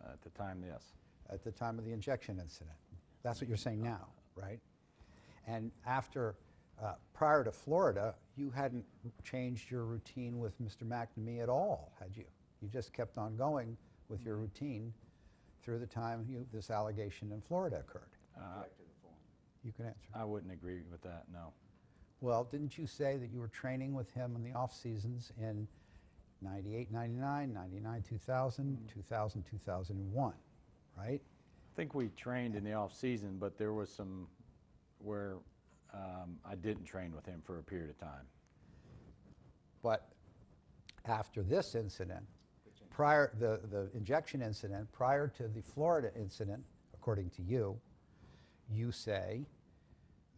S3: At the time, yes.
S2: At the time of the injection incident. That's what you're saying now, right? And after, prior to Florida, you hadn't changed your routine with Mr. McNamee at all, had you? You just kept on going with your routine through the time this allegation in Florida occurred. You can answer.
S3: I wouldn't agree with that, no.
S2: Well, didn't you say that you were training with him in the off seasons in 98, 99, 99, 2000, 2000, 2001, right?
S3: I think we trained in the off season, but there was some where I didn't train with him for a period of time.
S2: But after this incident, the injection incident, prior to the Florida incident, according to you, you say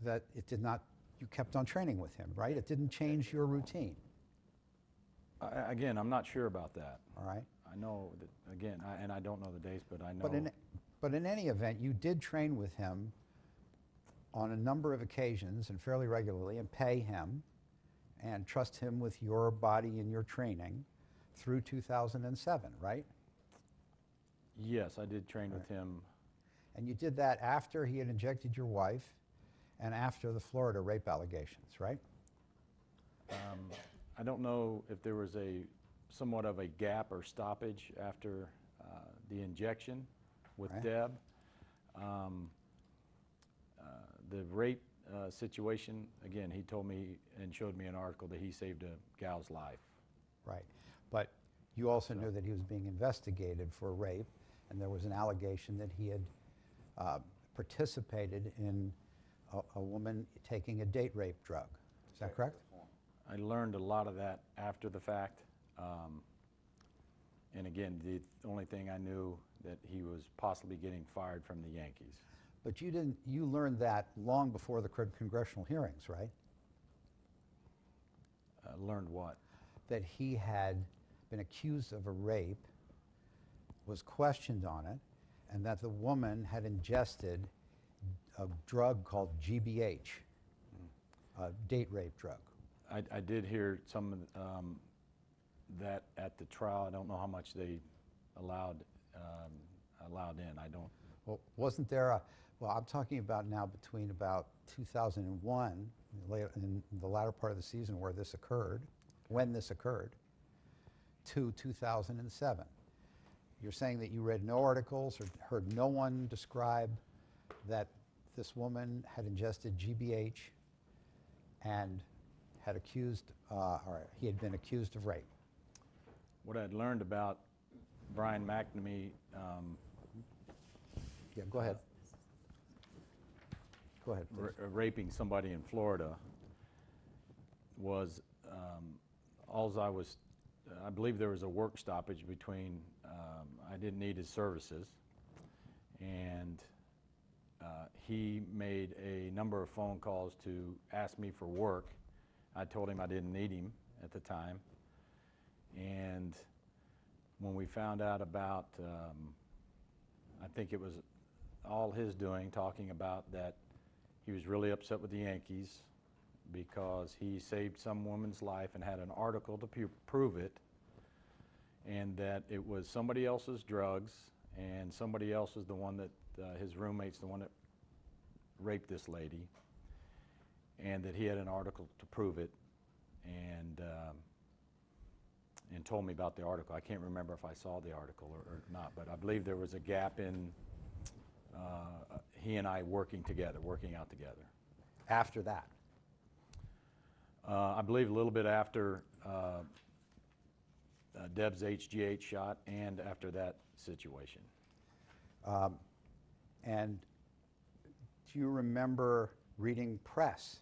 S2: that it did not, you kept on training with him, right? It didn't change your routine.
S3: Again, I'm not sure about that.
S2: All right?
S3: I know that, again, and I don't know the dates, but I know.
S2: But in any event, you did train with him on a number of occasions and fairly regularly, and pay him and trust him with your body and your training through 2007, right?
S3: Yes, I did train with him.
S2: And you did that after he had injected your wife and after the Florida rape allegations, right?
S3: I don't know if there was somewhat of a gap or stoppage after the injection with Deb. The rape situation, again, he told me and showed me an article that he saved a gal's life.
S2: Right. But you also knew that he was being investigated for rape, and there was an allegation that he had participated in a woman taking a date rape drug. Is that correct?
S3: I learned a lot of that after the fact. And again, the only thing I knew that he was possibly getting fired from the Yankees.
S2: But you learned that long before the congressional hearings, right?
S3: Learned what?
S2: That he had been accused of a rape, was questioned on it, and that the woman had ingested a drug called GBH, a date rape drug.
S3: I did hear some of that at the trial. I don't know how much they allowed in. I don't.
S2: Well, wasn't there well, I'm talking about now between about 2001, in the latter part of the season where this occurred, when this occurred, to 2007. You're saying that you read no articles or heard no one describe that this woman had ingested GBH and had he had been accused of rape.
S3: What I'd learned about Brian McNamee,
S2: Yeah, go ahead. Go ahead, please.
S3: Raping somebody in Florida was, I believe there was a work stoppage between, I didn't need his services, and he made a number of phone calls to ask me for work. I told him I didn't need him at the time, and when we found out about, I think it was all his doing, talking about that he was really upset with the Yankees because he saved some woman's life and had an article to prove it, and that it was somebody else's drugs and somebody else was the one that, his roommate's the one that raped this lady, and that he had an article to prove it, and told me about the article. I can't remember if I saw the article or not, but I believe there was a gap in he and I working out together.
S2: After that?
S3: I believe a little bit after Deb's HGH shot and after that situation.
S2: And do you remember reading press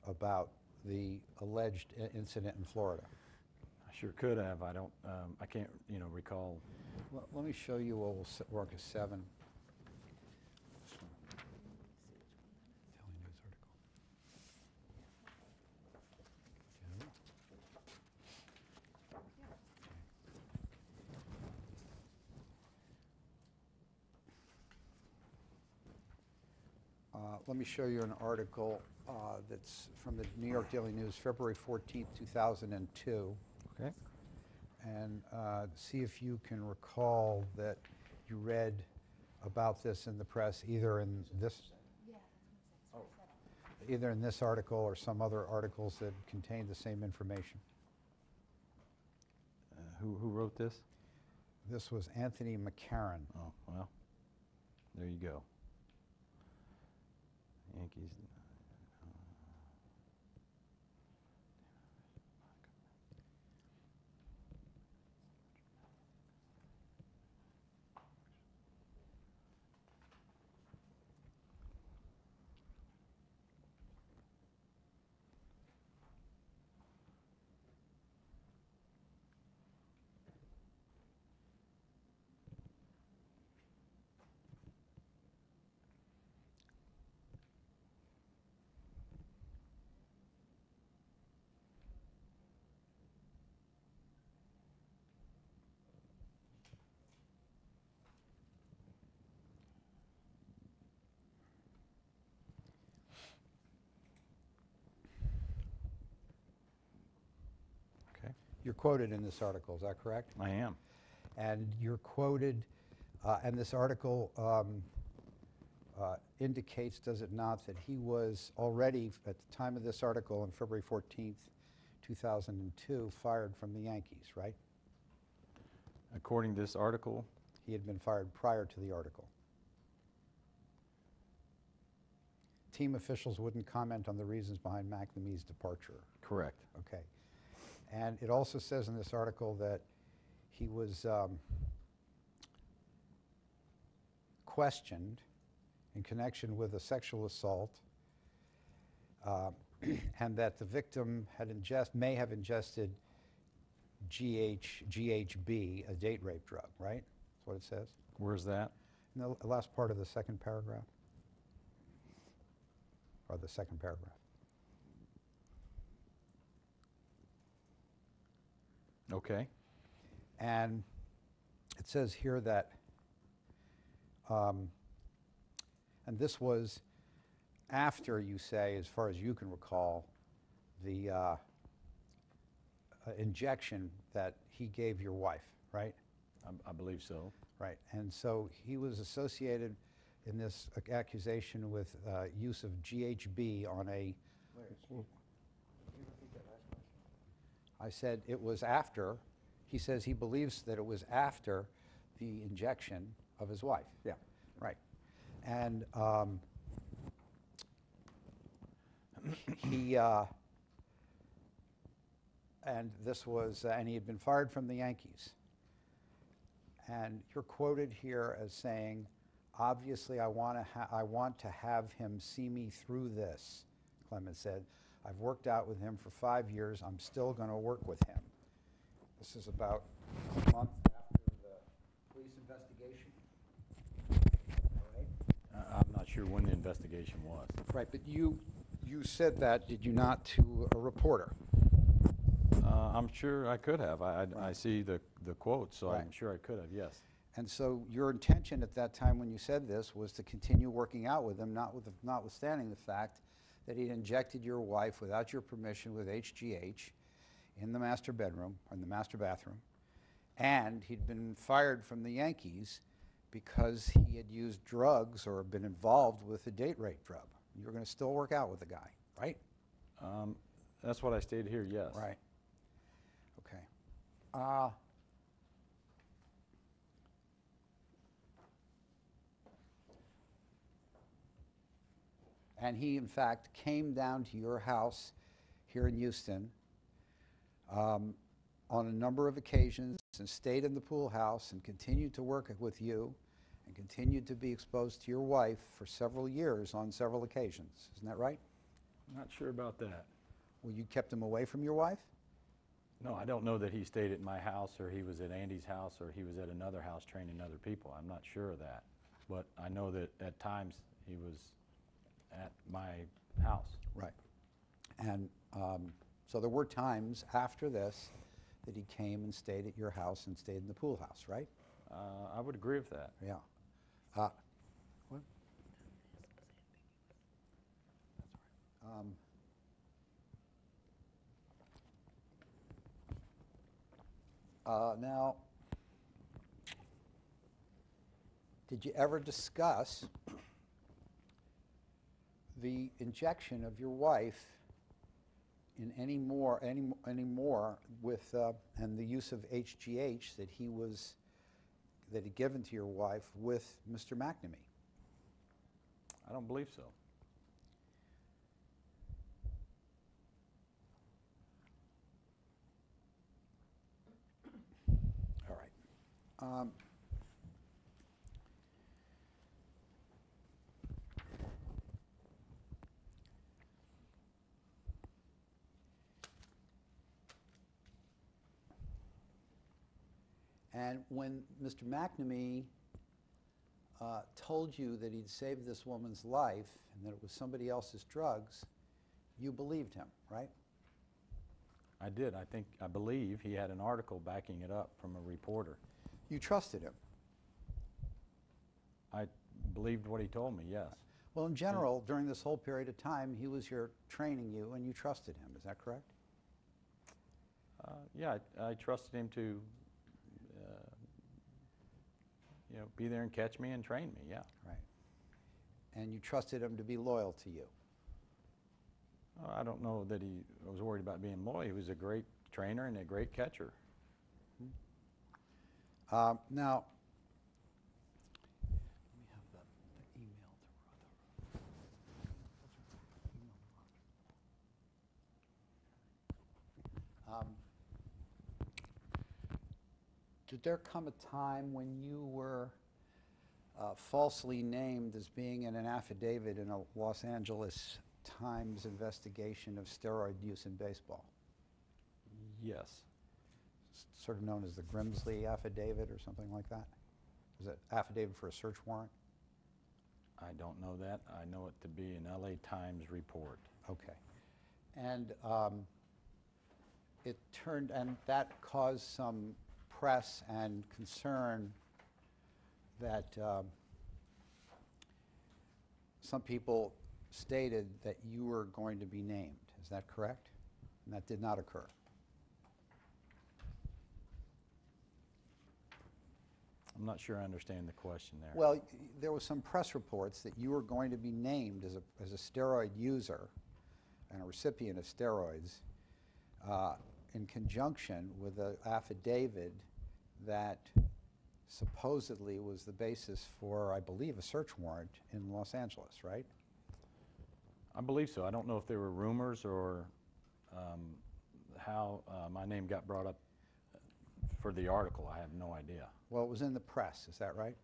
S2: about the alleged incident in Florida?
S3: I sure could have. I don't. I can't. Recall.
S2: Well, let me show you what will work as 7. Daily News article. Let me show you an article that's from the New York Daily News, February 14th, 2002.
S4: Okay.
S2: And see if you can recall that you read about this in the press, either in this article or some other articles that contain the same information.
S3: Who wrote this?
S2: This was Anthony McCarran.
S3: Oh, well, there you go. Yankees. Okay.
S2: You're quoted in this article, is that correct?
S3: I am.
S2: And you're quoted, and this article indicates, does it not, that he was already, at the time of this article on February 14th, 2002, fired from the Yankees, right?
S3: According to this article,
S2: He had been fired prior to the article. Team officials wouldn't comment on the reasons behind McNamee's departure.
S3: correct.
S2: Okay. And it also says in this article that he was questioned in connection with a sexual assault, and that the victim had may have ingested GHB, a date rape drug, right? That's what it says.
S3: Where's that?
S2: In the last part of the second paragraph, or the second paragraph.
S3: Okay.
S2: And it says here that, and this was after, you say, as far as you can recall, the injection that he gave your wife, right?
S3: I believe so.
S2: Right. And so he was associated in this accusation with use of GHB on a... I said it was after. He says he believes that it was after the injection of his wife.
S4: Yeah.
S2: Right. And and this was, and he had been fired from the Yankees. And you're quoted here as saying, obviously I want to have him see me through this, Clemens said. I've worked out with him for 5 years. I'm still going to work with him. This is about a month after the police investigation. Right?
S3: I'm not sure when the investigation was.
S2: Right, but you said that, did you not, to a reporter?
S3: I'm sure I could have. I see the quote, so I'm
S2: Right.
S3: sure I could have, yes.
S2: And so your intention at that time when you said this was to continue working out with him, notwithstanding the fact that he'd injected your wife without your permission with HGH in the master bedroom, or in the master bathroom, and he'd been fired from the Yankees because he had used drugs or been involved with a date rape drug. You were going to still work out with the guy, right?
S3: That's what I stated here, yes.
S2: Right. Okay. And he, in fact, came down to your house here in Houston on a number of occasions and stayed in the pool house and continued to work with you and continued to be exposed to your wife for several years on several occasions. Isn't that right?
S3: I'm not sure about that.
S2: Well, you kept him away from your wife?
S3: No, I don't know that he stayed at my house or he was at Andy's house or he was at another house training other people. I'm not sure of that. But I know that at times he was at my house.
S2: Right. And so there were times after this that he came and stayed at your house and stayed in the pool house, right?
S3: I would agree with that.
S2: Yeah. What? Now, did you ever discuss the injection of your wife in any more with and the use of HGH that he'd given to your wife with Mr. McNamee?
S3: I don't believe so.
S2: All right. And when Mr. McNamee told you that he'd saved this woman's life and that it was somebody else's drugs, you believed him, right?
S3: I did. I believe he had an article backing it up from a reporter.
S2: You trusted him.
S3: I believed what he told me, yes.
S2: Well, in general, during this whole period of time, he was here training you and you trusted him. Is that correct?
S3: Yeah, I trusted him to be there and catch me and train me, yeah.
S2: Right. And you trusted him to be loyal to you.
S3: I don't know that he was worried about being loyal. He was a great trainer and a great catcher.
S2: Now, let me have the email to Rutherford. Did there come a time when you were falsely named as being in an affidavit in a Los Angeles Times investigation of steroid use in baseball?
S3: Yes.
S2: Sort of known as the Grimsley affidavit or something like that? Was it affidavit for a search warrant?
S3: I don't know that. I know it to be an LA Times report.
S2: Okay. And and that caused some press and concern that some people stated that you were going to be named. Is that correct? And that did not occur.
S3: I'm not sure I understand the question there.
S2: Well, there was some press reports that you were going to be named as a steroid user and a recipient of steroids in conjunction with an affidavit that supposedly was the basis for, I believe, a search warrant in Los Angeles, right?
S3: I believe so. I don't know if there were rumors or how my name got brought up for the article. I have no idea.
S2: Well, it was in the press, is that right?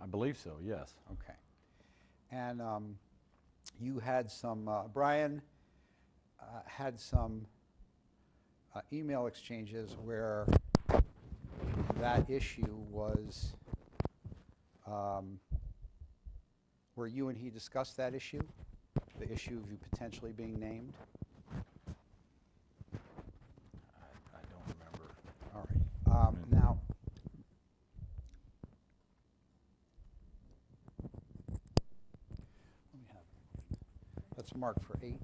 S3: I believe so, yes.
S2: Okay. And you had some, Brian had some email exchanges where that issue was, where you and he discussed that issue, the issue of you potentially being named?
S3: I don't remember.
S2: All right. Now, let's mark for 8.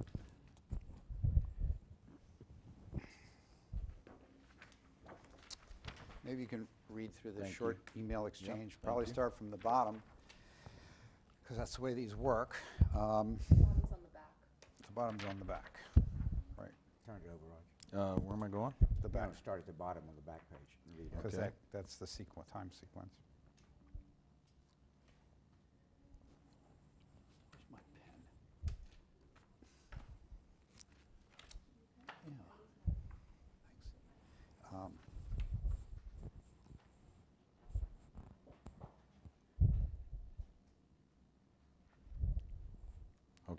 S2: Maybe you can read through the
S3: Thank
S2: short
S3: you.
S2: email exchange.
S3: Thank
S2: Probably
S3: you.
S2: start from the bottom, because that's the way these work.
S1: Bottom's on the back.
S2: The bottom's on the back. Right.
S4: Turn it over, Roger.
S3: Where am I going?
S2: The back,
S4: No, start at the bottom of the back page and read it.
S2: because
S3: Okay.
S2: that's the time sequence. Where's my pen?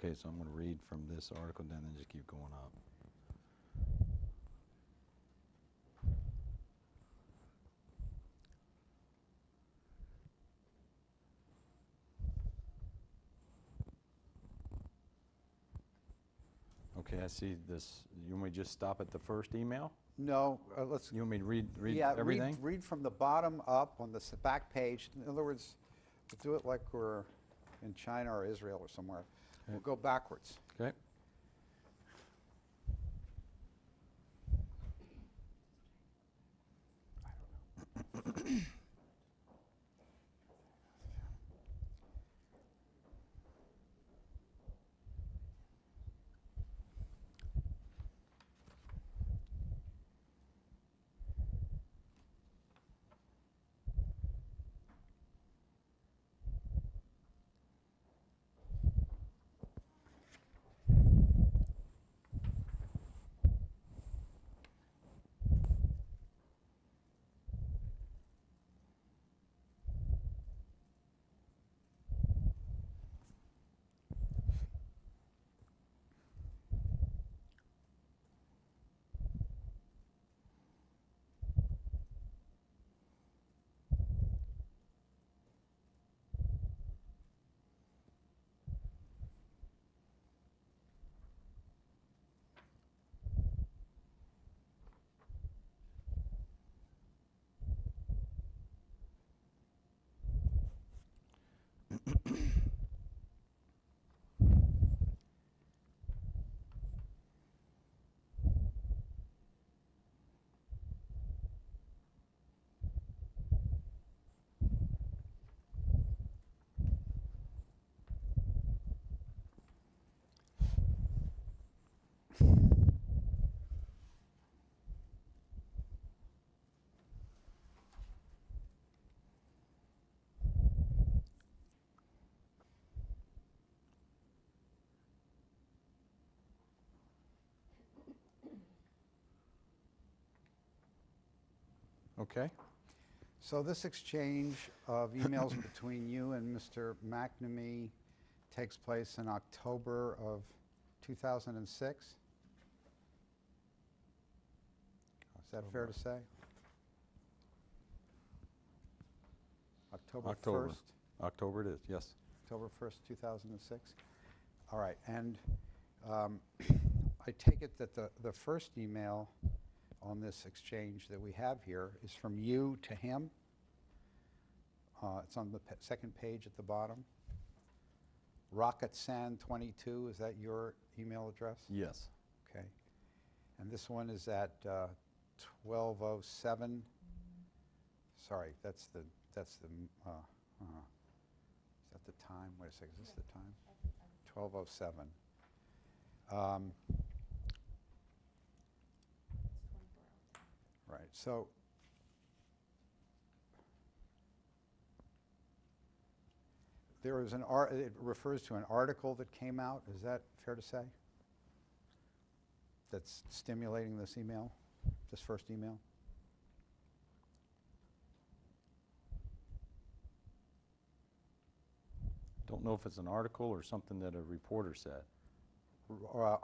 S3: Okay, so I'm going to read from this article and then just keep going up. Okay, I see this. You want me to just stop at the first email?
S2: No, let's,
S3: You want me to read
S2: yeah,
S3: everything?
S2: read from the bottom up on the back page. In other words, we'll do it like we're in China or Israel or somewhere. We'll go backwards.
S3: Okay. Okay.
S2: So this exchange of emails between you and Mr. McNamee takes place in October of 2006? Is that fair to say? October 1st?
S3: October it is, yes.
S2: October 1st, 2006? All right, and I take it that the first email on this exchange that we have here is from you to him. It's on the second page at the bottom. RocketSand22, is that your email address?
S3: Yes.
S2: Okay. And this one is at 12:07. Sorry, that's the is that the time? Wait a second, is this the time? 12:07. Right, so there is it refers to an article that came out, is that fair to say? That's stimulating this email, this first email?
S3: Don't know if it's an article or something that a reporter said.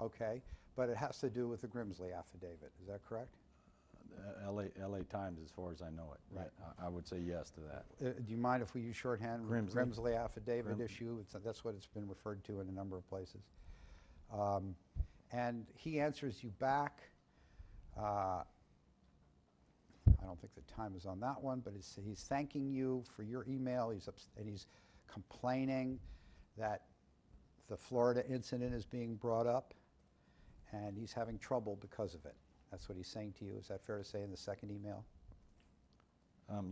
S2: Okay, but it has to do with the Grimsley affidavit, is that correct?
S3: LA Times, as far as I know it.
S2: Right.
S3: I would say yes to that.
S2: Do you mind if we use shorthand?
S3: Grimsley.
S2: Grimsley affidavit issue, that's what it's been referred to in a number of places. And he answers you back. I don't think the time is on that one, but he's thanking you for your email. And he's complaining that the Florida incident is being brought up, and he's having trouble because of it. That's what he's saying to you. Is that fair to say in the second email?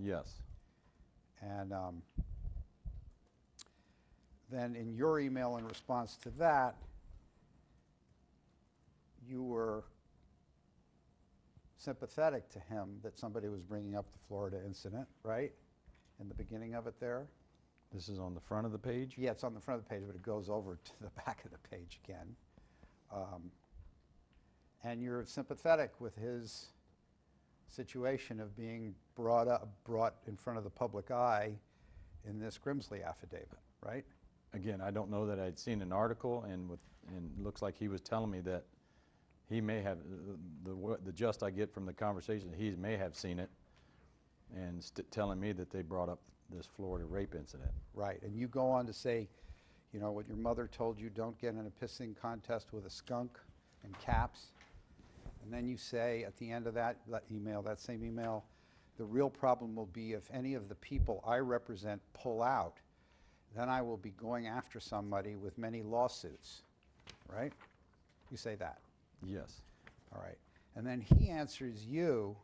S3: Yes.
S2: And then in your email in response to that, you were sympathetic to him that somebody was bringing up the Florida incident, right? In the beginning of it there.
S3: This is on the front of the page?
S2: Yeah, it's on the front of the page, but it goes over to the back of the page again. And you're sympathetic with his situation of being brought in front of the public eye in this Grimsley affidavit, right?
S3: again, I don't know that I'd seen an article, and looks like he was telling me that he may have, the gist I get from the conversation, he may have seen it, and telling me that they brought up this Florida rape incident.
S2: Right, and you go on to say, you know, what your mother told you, don't get in a pissing contest with a skunk, in caps. And then you say at the end of that email, that same email, the real problem will be if any of the people I represent pull out, then I will be going after somebody with many lawsuits, right? You say that.
S3: Yes.
S2: All right. And then he answers you,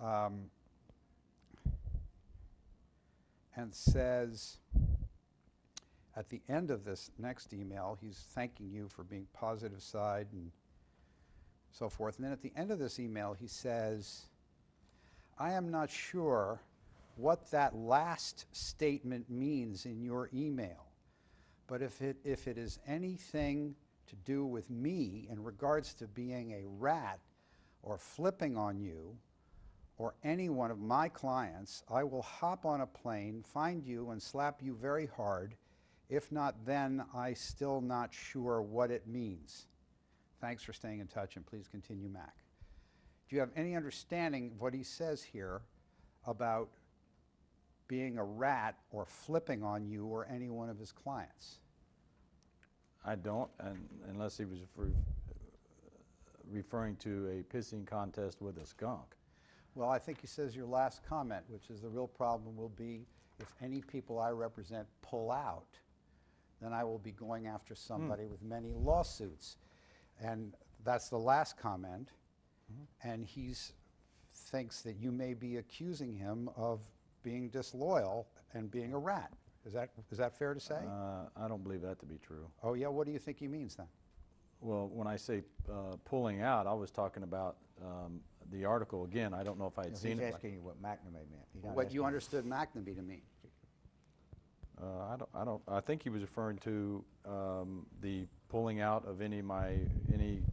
S2: and says, at the end of this next email, he's thanking you for being positive side and so forth. And then at the end of this email, he says, I am not sure what that last statement means in your email, but if it is anything to do with me in regards to being a rat or flipping on you or any one of my clients, I will hop on a plane, find you, and slap you very hard. If not, then I still not sure what it means. Thanks for staying in touch, and please continue, Mac. Do you have any understanding of what he says here about being a rat or flipping on you or any one of his clients?
S3: I don't, unless he was referring to a pissing contest with a skunk.
S2: Well, I think he says your last comment, which is the real problem will be if any people I represent pull out, then I will be going after somebody with many lawsuits. And that's the last comment. And he thinks that you may be accusing him of being disloyal and being a rat. Is that fair to say?
S3: I don't believe that to be true.
S2: Oh, yeah? What do you think he means then?
S3: Well, when I say pulling out, I was talking about the article. Again, I don't know if I had seen it.
S4: He's asking you what McNamee meant. He's not
S2: What
S4: asking
S2: you understood McNamee to mean?
S3: I think he was referring to the pulling out of any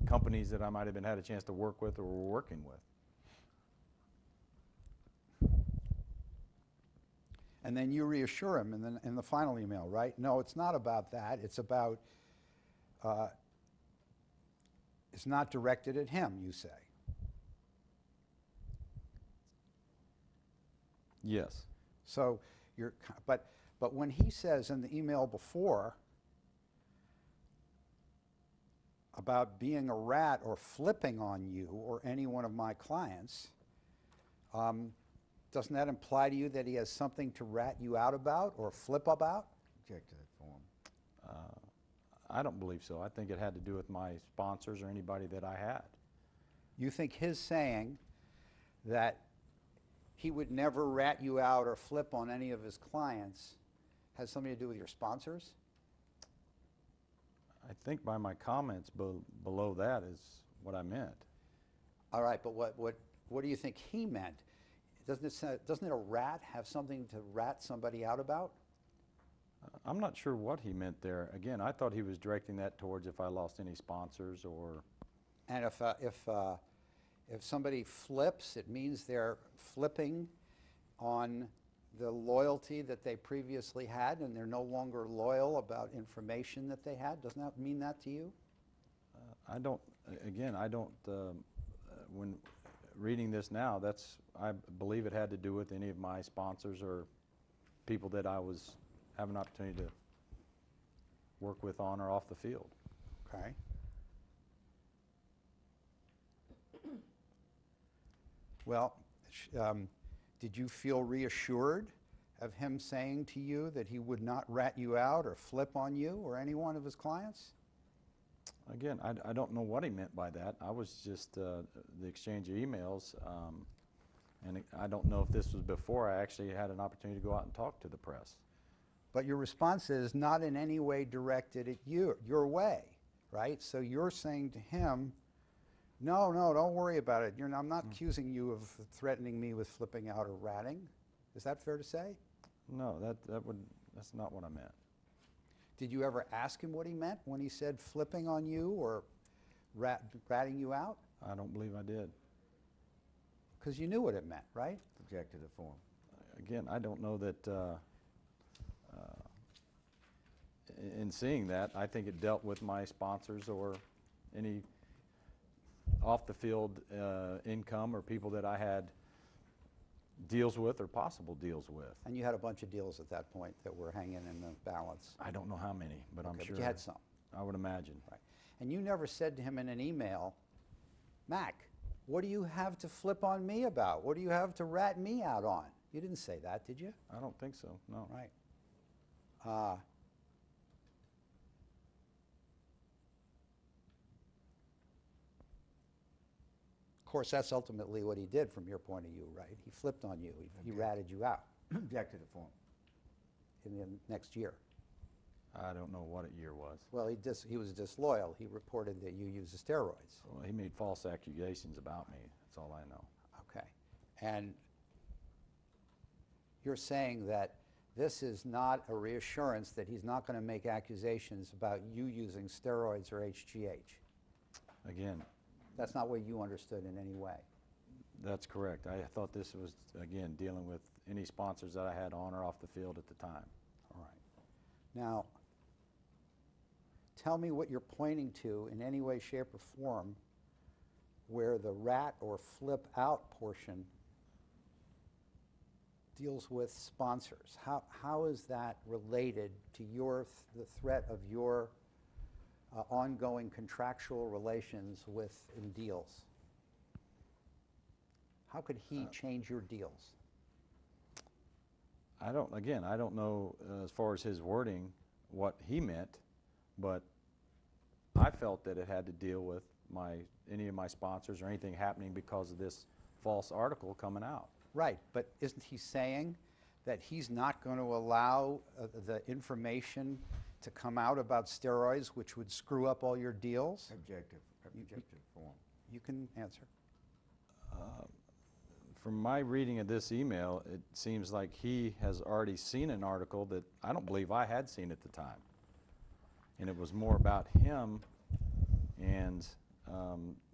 S3: companies that I might have had a chance to work with or were working with.
S2: And then you reassure him in the final email, right? No, it's not about that. It's about, it's not directed at him, you say.
S3: Yes.
S2: So but when he says in the email before about being a rat or flipping on you or any one of my clients, doesn't that imply to you that he has something to rat you out about or flip about?
S4: Object to that form.
S3: I don't believe so. I think it had to do with my sponsors or anybody that I had.
S2: You think his saying that he would never rat you out or flip on any of his clients has something to do with your sponsors?
S3: I think by my comments below that is what I meant.
S2: All right, but what do you think he meant? Doesn't a rat have something to rat somebody out about?
S3: I'm not sure what he meant there. Again, I thought he was directing that towards if I lost any sponsors or...
S2: And if somebody flips, it means they're flipping on the loyalty that they previously had and they're no longer loyal about information that they had. Doesn't that mean that to you?
S3: I don't, when reading this now, I believe it had to do with any of my sponsors or people that I was having an opportunity to work with on or off the field.
S2: Okay. Well, did you feel reassured of him saying to you that he would not rat you out or flip on you or any one of his clients?
S3: Again, I don't know what he meant by that. I was just the exchange of emails, and I don't know if this was before I actually had an opportunity to go out and talk to the press.
S2: But your response is not in any way directed at you, your way, right? So you're saying to him, no, don't worry about it. I'm not accusing you of threatening me with flipping out or ratting. Is that fair to say?
S3: No, that's not what I meant.
S2: Did you ever ask him what he meant when he said flipping on you or ratting you out?
S3: I don't believe I did.
S2: Because you knew what it meant, right?
S4: Object to the form.
S3: Again, I don't know that in seeing that, I think it dealt with my sponsors or any off-the-field income or people that I had deals with or possible deals with.
S2: And you had a bunch of deals at that point that were hanging in the balance.
S3: I don't know how many, but I'm
S2: Okay,
S3: sure.
S2: but you had some.
S3: I would imagine.
S2: Right. And you never said to him in an email, Mac, what do you have to flip on me about? What do you have to rat me out on? You didn't say that, did you?
S3: I don't think so, no.
S2: Right. Of course, that's ultimately what he did from your point of view, right? He flipped on you. He ratted you out
S4: Objected to form.
S2: in the next year.
S3: I don't know what year was.
S2: Well, he was disloyal. He reported that you used the steroids.
S3: Well, he made false accusations about me. That's all I know.
S2: Okay. And you're saying that this is not a reassurance that he's not going to make accusations about you using steroids or HGH.
S3: Again,
S2: That's not what you understood in any way.
S3: that's correct. I thought this was, again, dealing with any sponsors that I had on or off the field at the time.
S2: All right. Now, tell me what you're pointing to in any way, shape, or form where the rat or flip out portion deals with sponsors. How is that related to the threat of your ongoing contractual relations with in deals? How could he change your deals?
S3: I don't know as far as his wording what he meant, but I felt that it had to deal with any of my sponsors or anything happening because of this false article coming out.
S2: Right, but isn't he saying that he's not going to allow the information to come out about steroids, which would screw up all your deals?
S4: Objective form.
S2: You can answer.
S3: From my reading of this email, it seems like he has already seen an article that I don't believe I had seen at the time. And it was more about him and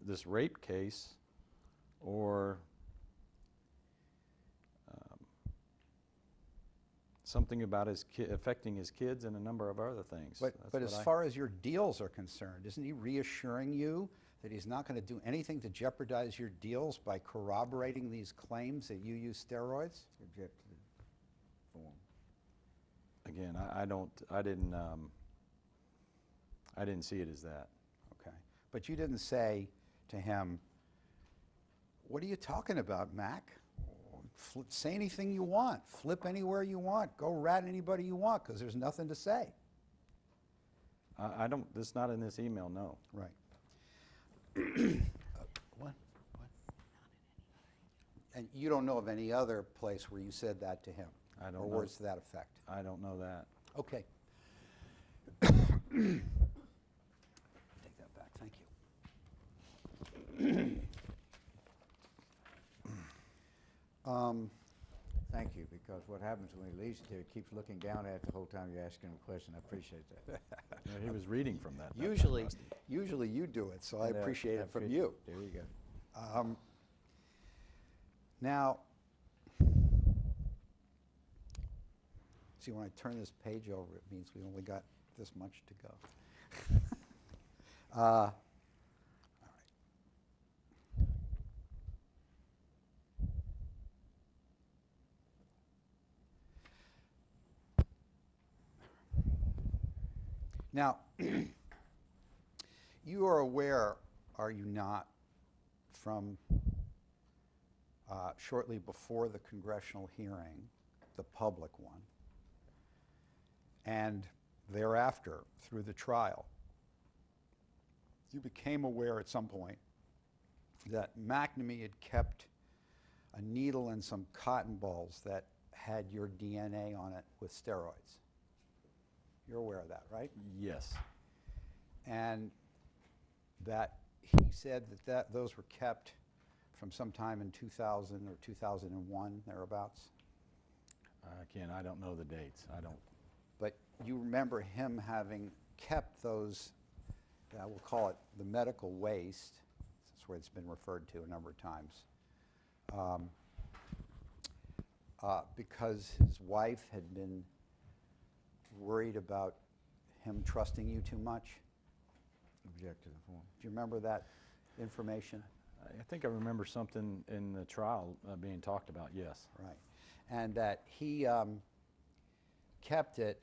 S3: this rape case or something about affecting his kids and a number of other things.
S2: But as far as your deals are concerned, isn't he reassuring you that he's not going to do anything to jeopardize your deals by corroborating these claims that you use steroids?
S4: Objective form.
S3: Again, I didn't see it as that.
S2: Okay. But you didn't say to him, what are you talking about, Mac? Say anything you want. Flip anywhere you want. Go rat anybody you want, because there's nothing to say.
S3: I don't, it's not in this email, no.
S2: Right. What? And you don't know of any other place where you said that to him?
S3: I don't
S2: or
S3: know.
S2: words to that effect?
S3: I don't know that.
S2: Okay. Take that back. Thank you.
S4: Thank you, because what happens when he leaves it, he keeps looking down at it the whole time you're asking him a question. I appreciate that.
S3: Yeah, he was reading from that.
S2: Usually you do it, so I
S4: And,
S2: appreciate it from
S4: appreciate-
S2: you.
S4: There you go.
S2: Now, see, when I turn this page over, it means we only got this much to go. All right. Now, you are aware, are you not, from shortly before the congressional hearing, the public one, and thereafter through the trial, you became aware at some point that McNamee had kept a needle and some cotton balls that had your DNA on it with steroids. You're aware of that, right?
S3: Yes.
S2: And that he said that those were kept from sometime in 2000 or 2001, thereabouts.
S3: Again, I don't know the dates. I don't.
S2: But you remember him having kept those, we'll call it the medical waste, that's where it's been referred to a number of times, because his wife had been worried about him trusting you too much?
S4: Object to the form.
S2: Do you remember that information?
S3: I think I remember something in the trial being talked about, yes.
S2: Right. And that he kept it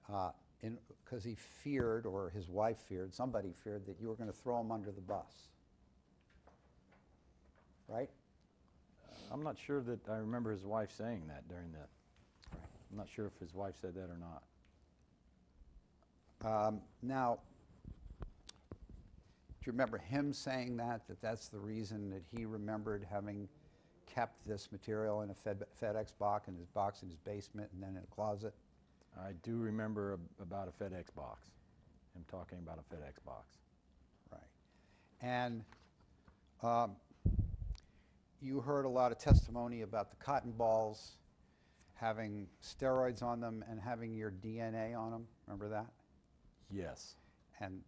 S2: because he feared, or his wife feared, somebody feared that you were going to throw him under the bus. Right?
S3: I'm not sure that I remember his wife saying that during the, I'm not sure if his wife said that or not.
S2: Now, do you remember him saying that that's the reason that he remembered having kept this material in a FedEx box in his basement and then in a closet?
S3: I do remember about a FedEx box, him talking about a FedEx box.
S2: Right. And you heard a lot of testimony about the cotton balls having steroids on them and having your DNA on them. Remember that?
S3: Yes.
S2: And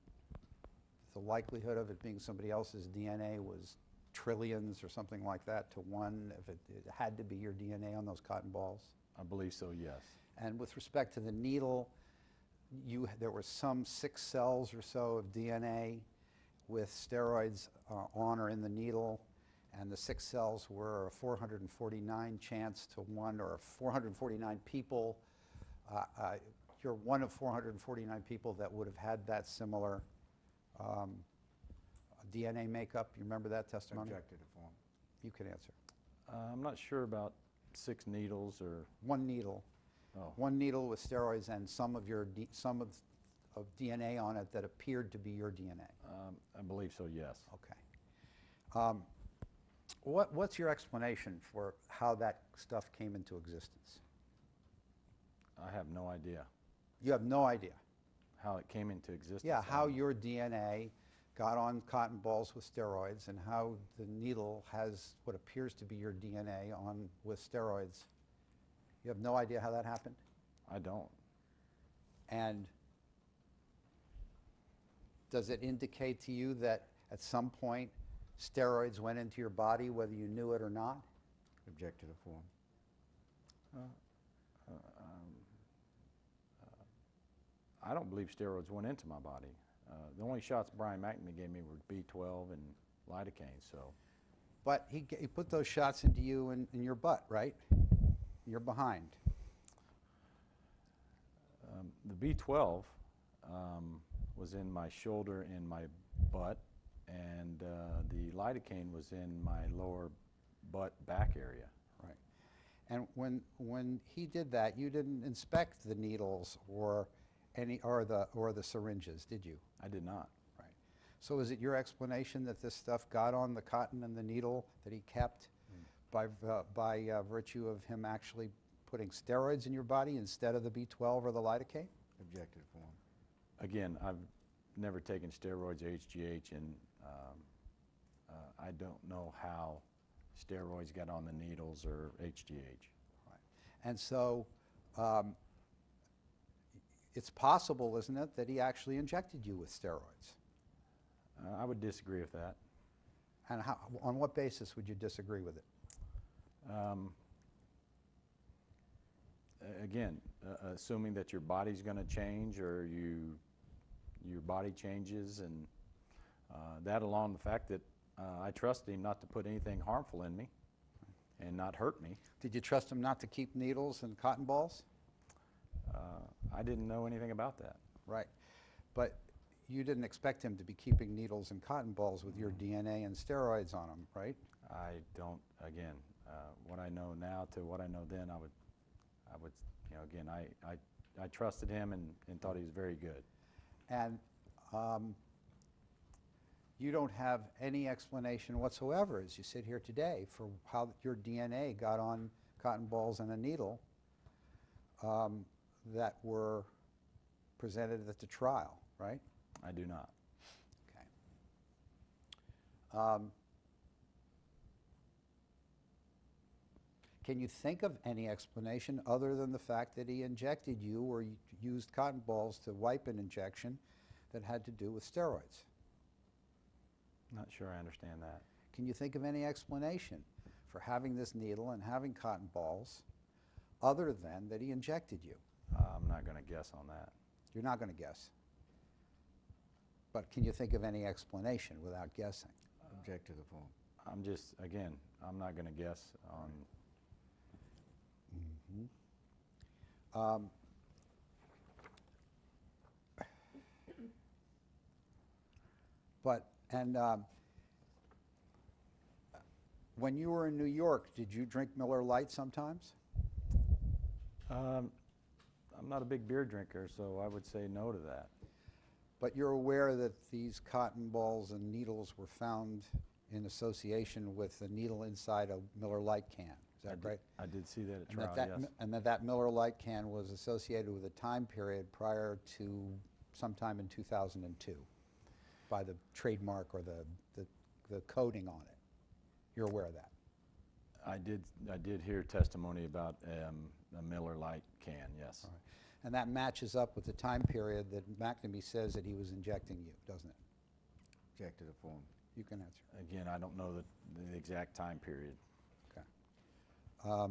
S2: the likelihood of it being somebody else's DNA was trillions or something like that to one if it had to be your DNA on those cotton balls.
S3: I believe so, yes.
S2: And with respect to the needle, there were some 6 cells or so of DNA with steroids on or in the needle, and the 6 cells were a 449 chance to 1, or 449 people. You're one of 449 people that would have had that similar DNA makeup. You remember that testimony?
S4: Object to the form.
S2: You can answer.
S3: I'm not sure about 6 needles or...
S2: One needle.
S3: Oh.
S2: One needle with steroids and some of DNA on it that appeared to be your DNA.
S3: I believe so, yes.
S2: Okay. What's your explanation for how that stuff came into existence?
S3: I have no idea
S2: You have no idea.
S3: how it came into existence.
S2: Yeah, how your DNA got on cotton balls with steroids and how the needle has what appears to be your DNA on with steroids. You have no idea how that happened?
S3: I don't.
S2: And does it indicate to you that at some point steroids went into your body, whether you knew it or not?
S4: Object to the form.
S3: I don't believe steroids went into my body. The only shots Brian McNamee gave me were B12 and lidocaine, so.
S2: But he put those shots into you in your butt, right? You're behind.
S3: The B12 was in my shoulder and my butt, and the lidocaine was in my lower butt back area.
S2: Right. And when he did that, you didn't inspect the needles or the syringes, did you?
S3: I did not.
S2: Right. So is it your explanation that this stuff got on the cotton and the needle that he kept by virtue of him actually putting steroids in your body instead of the B12 or the lidocaine?
S4: Object to the form.
S3: Again, I've never taken steroids or HGH, and I don't know how steroids got on the needles or HGH.
S2: Right. And so it's possible, isn't it, that he actually injected you with steroids?
S3: I would disagree with that.
S2: And on what basis would you disagree with it?
S3: Again, assuming that your body's going to change or your body changes, and that along the fact that I trusted him not to put anything harmful in me and not hurt me.
S2: Did you trust him not to keep needles and cotton balls?
S3: I didn't know anything about that.
S2: Right. But you didn't expect him to be keeping needles and cotton balls with your DNA and steroids on them, right?
S3: I don't, again, what I know now to what I know then, I would, you know, again, I trusted him and thought he was very good.
S2: And you don't have any explanation whatsoever, as you sit here today, for how your DNA got on cotton balls and a needle that were presented at the trial, right?
S3: I do not.
S2: Okay. Can you think of any explanation other than the fact that he injected you or used cotton balls to wipe an injection that had to do with steroids?
S3: Not sure I understand that.
S2: Can you think of any explanation for having this needle and having cotton balls other than that he injected you?
S3: I'm not going to guess on that.
S2: You're not going to guess. But can you think of any explanation without guessing?
S4: Object to the form.
S3: I'm just, again, I'm not going to guess on,
S2: When you were in New York, did you drink Miller Lite sometimes?
S3: I'm not a big beer drinker, so I would say no to that.
S2: But you're aware that these cotton balls and needles were found in association with the needle inside a Miller Lite can. Is that right?
S3: I did see that at
S2: And
S3: trial, yes.
S2: and that Miller Lite can was associated with a time period prior to sometime in 2002 by the trademark or the coding on it. You're aware of that?
S3: I did hear testimony about a Miller Lite can, yes.
S2: All right. And that matches up with the time period that McNamee says that he was injecting you, doesn't it?
S4: Object to the form.
S2: You can answer.
S3: Again, I don't know the exact time period.
S2: Okay. All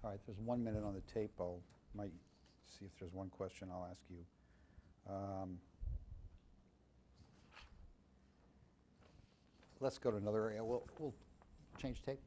S2: right, there's 1 minute on the tape. Might see if there's one question I'll ask you. Let's go to another area. We'll change tape.